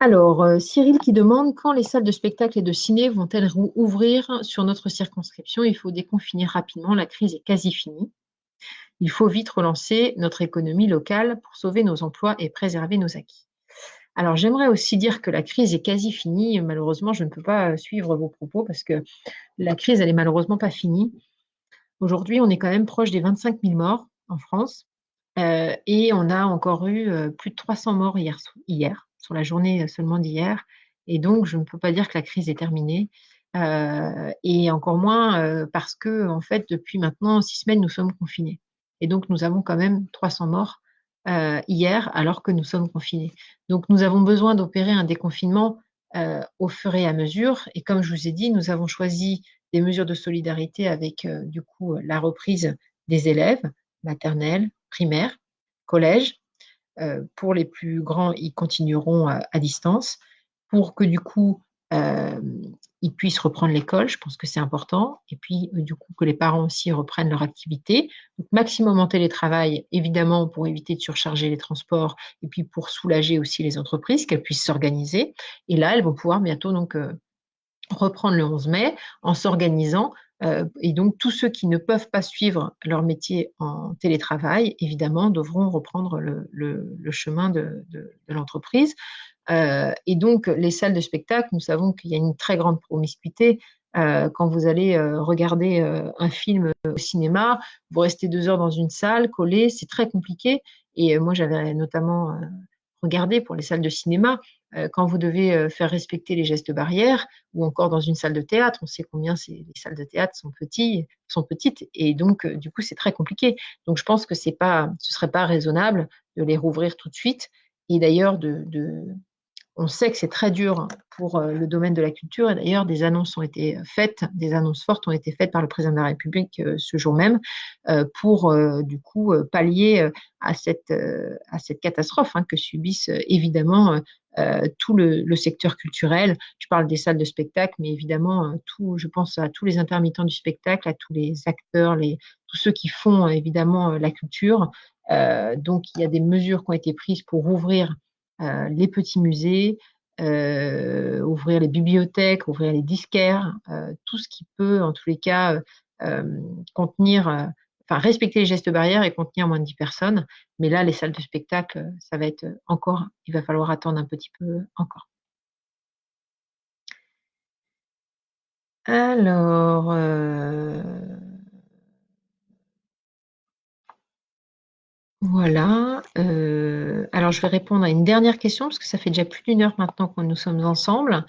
Speaker 1: Alors, Cyril qui demande quand les salles de spectacle et de ciné vont-elles ouvrir sur notre circonscription? Il faut déconfiner rapidement, la crise est quasi finie. Il faut vite relancer notre économie locale pour sauver nos emplois et préserver nos acquis. Alors, j'aimerais aussi dire que la crise est quasi finie. Malheureusement, je ne peux pas suivre vos propos parce que la crise, elle est malheureusement pas finie. Aujourd'hui, on est quand même proche des 25 000 morts en France et on a encore eu plus de 300 morts hier, sur la journée seulement d'hier. Et donc, je ne peux pas dire que la crise est terminée. Et encore moins parce que, en fait, depuis maintenant 6 semaines, nous sommes confinés. Et donc, nous avons quand même 300 morts hier, alors que nous sommes confinés. Donc, nous avons besoin d'opérer un déconfinement au fur et à mesure. Et comme je vous ai dit, nous avons choisi des mesures de solidarité avec, du coup, la reprise des élèves, maternelle, primaire, collège. Pour les plus grands, ils continueront à distance pour que du coup, euh, ils puissent reprendre l'école. Je pense que c'est important. Et puis, du coup, que les parents aussi reprennent leur activité. Donc, maximum en télétravail, évidemment, pour éviter de surcharger les transports et puis pour soulager aussi les entreprises, qu'elles puissent s'organiser. Et là, elles vont pouvoir bientôt donc reprendre le 11 mai en s'organisant. Et donc, tous ceux qui ne peuvent pas suivre leur métier en télétravail, évidemment, devront reprendre le chemin de l'entreprise. Et donc, les salles de spectacle, nous savons qu'il y a une très grande promiscuité. Quand vous allez regarder un film au cinéma, vous restez 2 heures dans une salle, collé, c'est très compliqué. Et moi, j'avais notamment regardé pour les salles de cinéma, quand vous devez faire respecter les gestes barrières, ou encore dans une salle de théâtre, on sait combien les salles de théâtre sont petites, et donc du coup c'est très compliqué. Donc je pense que ce serait pas raisonnable de les rouvrir tout de suite. Et d'ailleurs, on sait que c'est très dur pour le domaine de la culture, et d'ailleurs des annonces ont été faites, des annonces fortes ont été faites par le président de la République ce jour même pour du coup pallier à cette catastrophe que subissent évidemment tout le secteur culturel. Je parle des salles de spectacle, mais évidemment je pense à tous les intermittents du spectacle, à tous les acteurs, tous ceux qui font évidemment la culture. Donc, il y a des mesures qui ont été prises pour ouvrir les petits musées, ouvrir les bibliothèques, ouvrir les disquaires, tout ce qui peut, en tous les cas, contenir, enfin, respecter les gestes barrières et contenir moins de 10 personnes. Mais là, les salles de spectacle, ça va être encore, il va falloir attendre un petit peu encore. Alors, voilà. Alors, je vais répondre à une dernière question parce que ça fait déjà plus d'1 heure maintenant que nous sommes ensemble.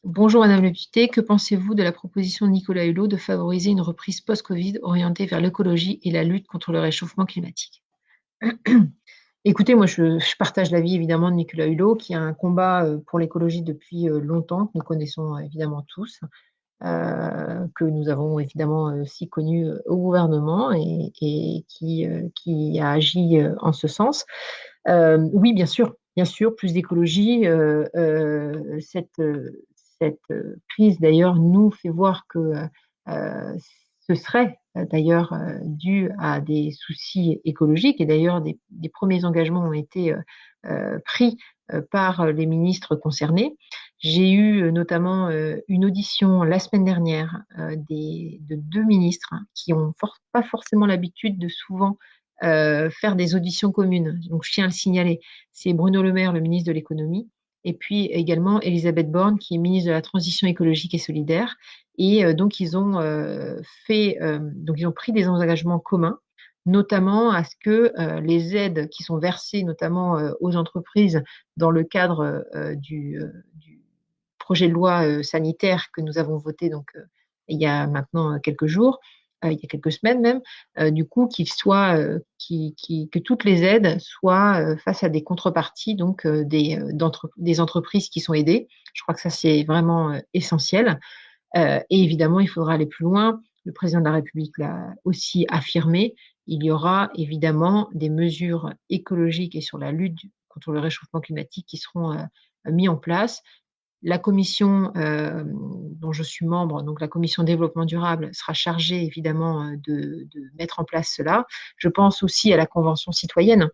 Speaker 1: Bonjour Madame le député, que pensez-vous de la proposition de Nicolas Hulot de favoriser une reprise post-Covid orientée vers l'écologie et la lutte contre le réchauffement climatique? Écoutez, moi je partage l'avis évidemment de Nicolas Hulot qui a un combat pour l'écologie depuis longtemps, que nous connaissons évidemment tous, que nous avons évidemment aussi connu au gouvernement et qui a agi en ce sens. Oui, bien sûr, plus d'écologie. Cette crise d'ailleurs nous fait voir que ce serait d'ailleurs dû à des soucis écologiques et d'ailleurs des premiers engagements ont été pris par les ministres concernés. J'ai eu notamment une audition la semaine dernière de 2 ministres qui n'ont pas forcément l'habitude de souvent faire des auditions communes. Donc, je tiens à le signaler. C'est Bruno Le Maire, le ministre de l'économie, et puis également Elisabeth Borne, qui est ministre de la Transition écologique et solidaire. Et donc, ils ont pris des engagements communs, notamment à ce que les aides qui sont versées, notamment aux entreprises, dans le cadre du projet de loi sanitaire que nous avons voté donc, il y a maintenant quelques jours, il y a quelques semaines même, du coup, que toutes les aides soient face à des contreparties, donc des entreprises qui sont aidées. Je crois que ça, c'est vraiment essentiel. Et évidemment, il faudra aller plus loin. Le président de la République l'a aussi affirmé. Il y aura évidemment des mesures écologiques et sur la lutte contre le réchauffement climatique qui seront mis en place. La commission dont je suis membre, donc la commission développement durable, sera chargée évidemment de mettre en place cela. Je pense aussi à la Convention citoyenne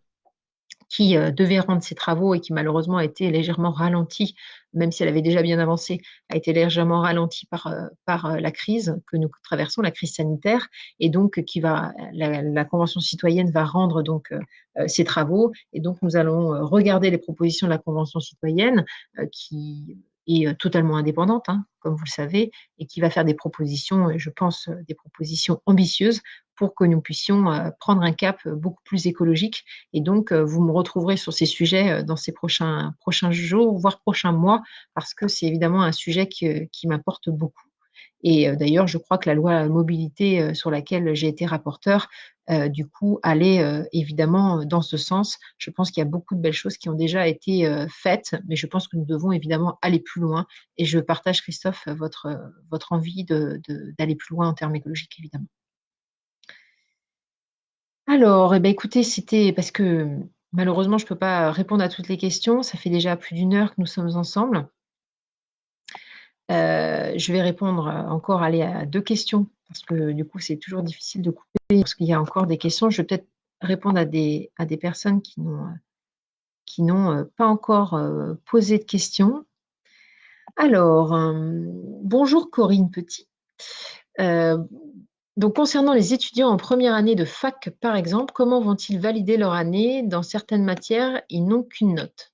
Speaker 1: qui devait rendre ses travaux et qui malheureusement a été légèrement ralentie, même si elle avait déjà bien avancé, a été légèrement ralentie par la crise que nous traversons, la crise sanitaire, et donc la Convention citoyenne va rendre donc ses travaux, et donc nous allons regarder les propositions de la Convention citoyenne qui est totalement indépendante, hein, comme vous le savez, et qui va faire des propositions, je pense, des propositions ambitieuses pour que nous puissions prendre un cap beaucoup plus écologique. Et donc, vous me retrouverez sur ces sujets dans ces prochains jours, voire prochains mois, parce que c'est évidemment un sujet qui m'importe beaucoup. Et d'ailleurs, je crois que la loi mobilité sur laquelle j'ai été rapporteure, du coup, allait évidemment dans ce sens. Je pense qu'il y a beaucoup de belles choses qui ont déjà été faites, mais je pense que nous devons évidemment aller plus loin. Et je partage, Christophe, votre envie d'aller plus loin en termes écologiques, évidemment. Alors, eh ben, écoutez, c'était parce que malheureusement, je ne peux pas répondre à toutes les questions. Ça fait déjà plus d'1 heure que nous sommes ensemble. Je vais répondre encore aller à 2 questions parce que du coup, c'est toujours difficile de couper parce qu'il y a encore des questions. Je vais peut-être répondre à des personnes qui n'ont pas encore posé de questions. Alors, bonjour Corinne Petit. Euh, donc, concernant les étudiants en première année de fac, par exemple, comment vont-ils valider leur année? Dans certaines matières, ils n'ont qu'une note.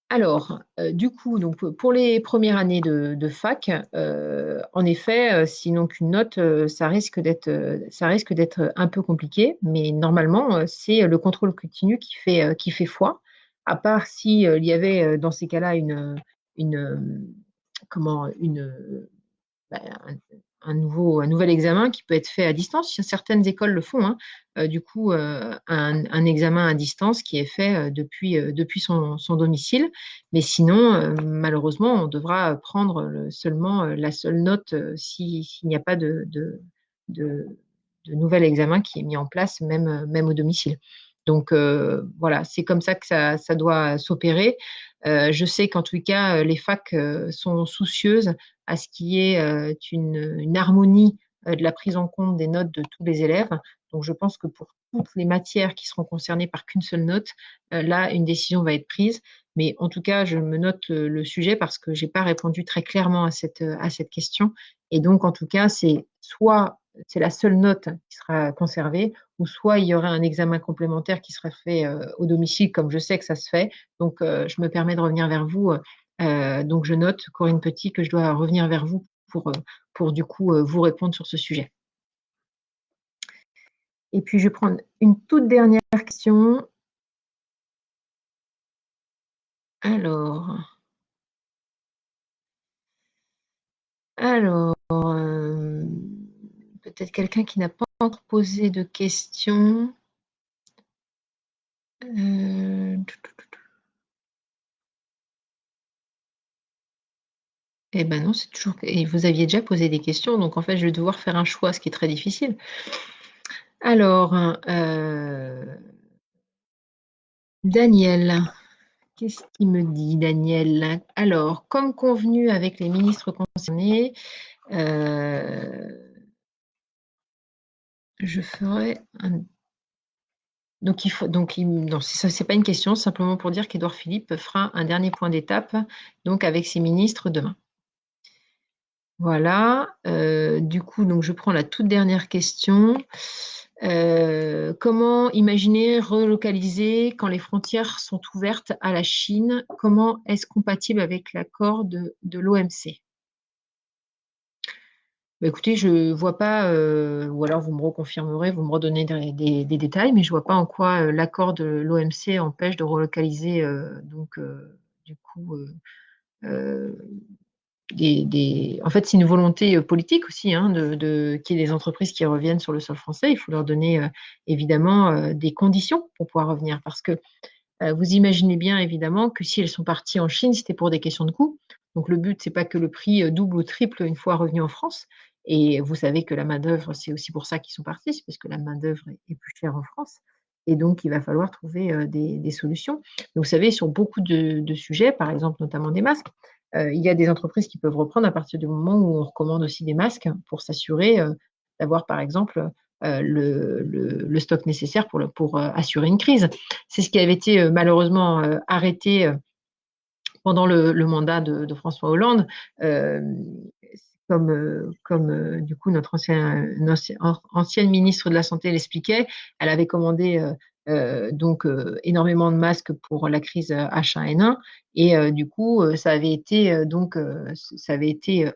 Speaker 1: Alors, du coup, donc, pour les premières années de fac, en effet, s'ils n'ont qu'une note, ça risque d'être un peu compliqué, mais normalement, c'est le contrôle continu qui fait foi, à part si, il y avait, dans ces cas-là une, comment? Bah, un nouvel examen qui peut être fait à distance. Certaines écoles le font, hein. Du coup, un examen à distance qui est fait depuis son domicile. Mais sinon, malheureusement, on devra prendre seulement la seule note s'il n'y a pas de, de nouvel examen qui est mis en place, même au domicile. Donc voilà, c'est comme ça que ça doit s'opérer. Je sais qu'en tout cas, les facs sont soucieuses à ce qu'il y ait une harmonie de la prise en compte des notes de tous les élèves. Donc, je pense que pour toutes les matières qui seront concernées par qu'une seule note, là, une décision va être prise. Mais en tout cas, je me note le sujet parce que j'ai pas répondu très clairement à cette question. Et donc, en tout cas, c'est soit c'est la seule note qui sera conservée, ou soit il y aurait un examen complémentaire qui serait fait au domicile, comme je sais que ça se fait. Donc, je me permets de revenir vers vous. Donc, je note, Corinne Petit, que je dois revenir vers vous pour du coup vous répondre sur ce sujet. Et puis, je vais prendre une toute dernière question. Alors, peut-être quelqu'un qui n'a pas encore posé de questions. Eh ben non, c'est toujours. Et vous aviez déjà posé des questions, donc en fait, je vais devoir faire un choix, ce qui est très difficile. Alors, Daniel, qu'est-ce qu'il me dit, Daniel? Alors, comme convenu avec les ministres concernés, je ferai un. Donc, non, ça, c'est pas une question, simplement pour dire qu'Édouard Philippe fera un dernier point d'étape, donc avec ses ministres demain. Voilà. Du coup, donc je prends la toute dernière question. Comment imaginer relocaliser quand les frontières sont ouvertes à la Chine? Comment est-ce compatible avec l'accord de l'OMC? Bah, écoutez, je ne vois pas, ou alors vous me reconfirmerez, vous me redonnez des détails, mais je ne vois pas en quoi l'accord de l'OMC empêche de relocaliser du coup en fait, c'est une volonté politique aussi, hein, qu'il y ait des entreprises qui reviennent sur le sol français. Il faut leur donner évidemment des conditions pour pouvoir revenir. Parce que vous imaginez bien évidemment que si elles sont parties en Chine, c'était pour des questions de coût. Donc le but, c'est pas que le prix double ou triple une fois revenu en France. Et vous savez que la main-d'œuvre, c'est aussi pour ça qu'ils sont partis, c'est parce que la main-d'œuvre est plus chère en France. Et donc, il va falloir trouver des solutions. Donc, vous savez, sur beaucoup de sujets, par exemple notamment des masques, il y a des entreprises qui peuvent reprendre à partir du moment où on recommande aussi des masques pour s'assurer d'avoir, par exemple, le stock nécessaire pour assurer une crise. C'est ce qui avait été malheureusement arrêté pendant le mandat de François Hollande, euh, comme du coup notre ancienne ministre de la Santé l'expliquait, elle avait commandé énormément de masques pour la crise H1N1 et du coup ça avait été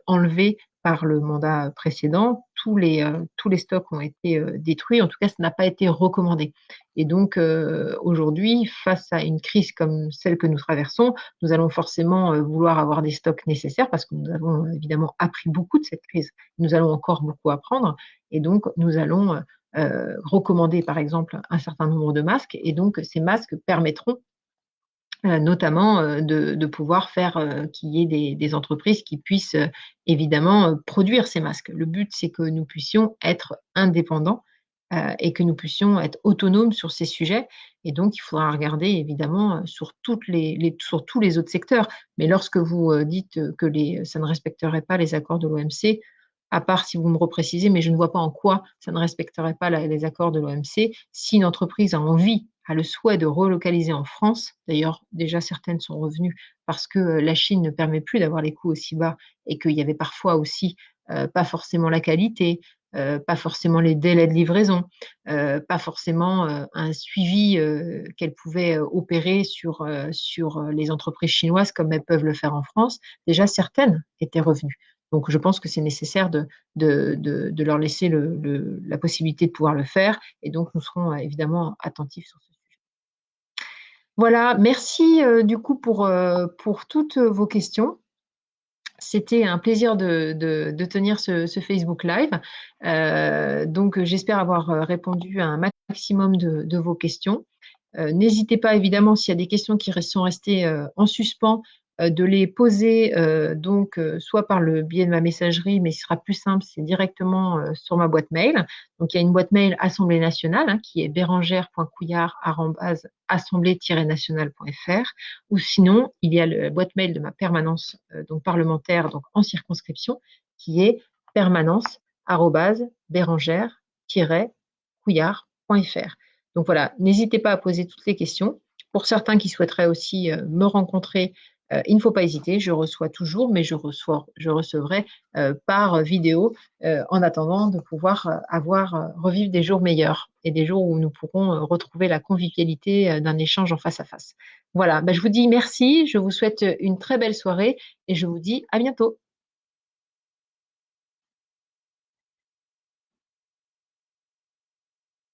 Speaker 1: enlevé par le mandat précédent. Tous les stocks ont été détruits. En tout cas, ça n'a pas été recommandé. Et donc aujourd'hui, face à une crise comme celle que nous traversons, nous allons forcément vouloir avoir des stocks nécessaires parce que nous avons évidemment appris beaucoup de cette crise. Nous allons encore beaucoup apprendre et donc nous allons recommander par exemple un certain nombre de masques et donc ces masques permettront notamment de pouvoir faire qu'il y ait des entreprises qui puissent évidemment produire ces masques. Le but, c'est que nous puissions être indépendants et que nous puissions être autonomes sur ces sujets. Et donc, il faudra regarder évidemment sur sur tous les autres secteurs. Mais lorsque vous dites que ça ne respecterait pas les accords de l'OMC, à part si vous me reprécisez, mais je ne vois pas en quoi ça ne respecterait pas les accords de l'OMC. Si une entreprise a envie, a le souhait de relocaliser en France, d'ailleurs déjà certaines sont revenues parce que la Chine ne permet plus d'avoir les coûts aussi bas et qu'il y avait parfois aussi pas forcément la qualité, pas forcément les délais de livraison, pas forcément un suivi qu'elles pouvaient opérer sur les entreprises chinoises comme elles peuvent le faire en France. Déjà, certaines étaient revenues. Donc, je pense que c'est nécessaire de leur laisser la possibilité de pouvoir le faire. Et donc, nous serons évidemment attentifs sur ce sujet. Voilà, merci du coup pour toutes vos questions. C'était un plaisir de tenir ce Facebook Live. Donc, j'espère avoir répondu à un maximum de vos questions. N'hésitez pas, évidemment, s'il y a des questions qui sont restées en suspens, de les poser soit par le biais de ma messagerie, mais ce sera plus simple, c'est directement sur ma boîte mail. Donc, il y a une boîte mail Assemblée nationale qui est bérangère.couillard@assemblée-nationale.fr ou sinon, il y a la boîte mail de ma permanence donc parlementaire donc en circonscription qui est permanence@ bérangère-couillard.fr. Donc voilà, n'hésitez pas à poser toutes les questions. Pour certains qui souhaiteraient aussi me rencontrer, il ne faut pas hésiter, je reçois toujours, mais je recevrai par vidéo en attendant de pouvoir revivre des jours meilleurs et des jours où nous pourrons retrouver la convivialité d'un échange en face à face. Voilà, ben, je vous dis merci, je vous souhaite une très belle soirée et je vous dis à bientôt.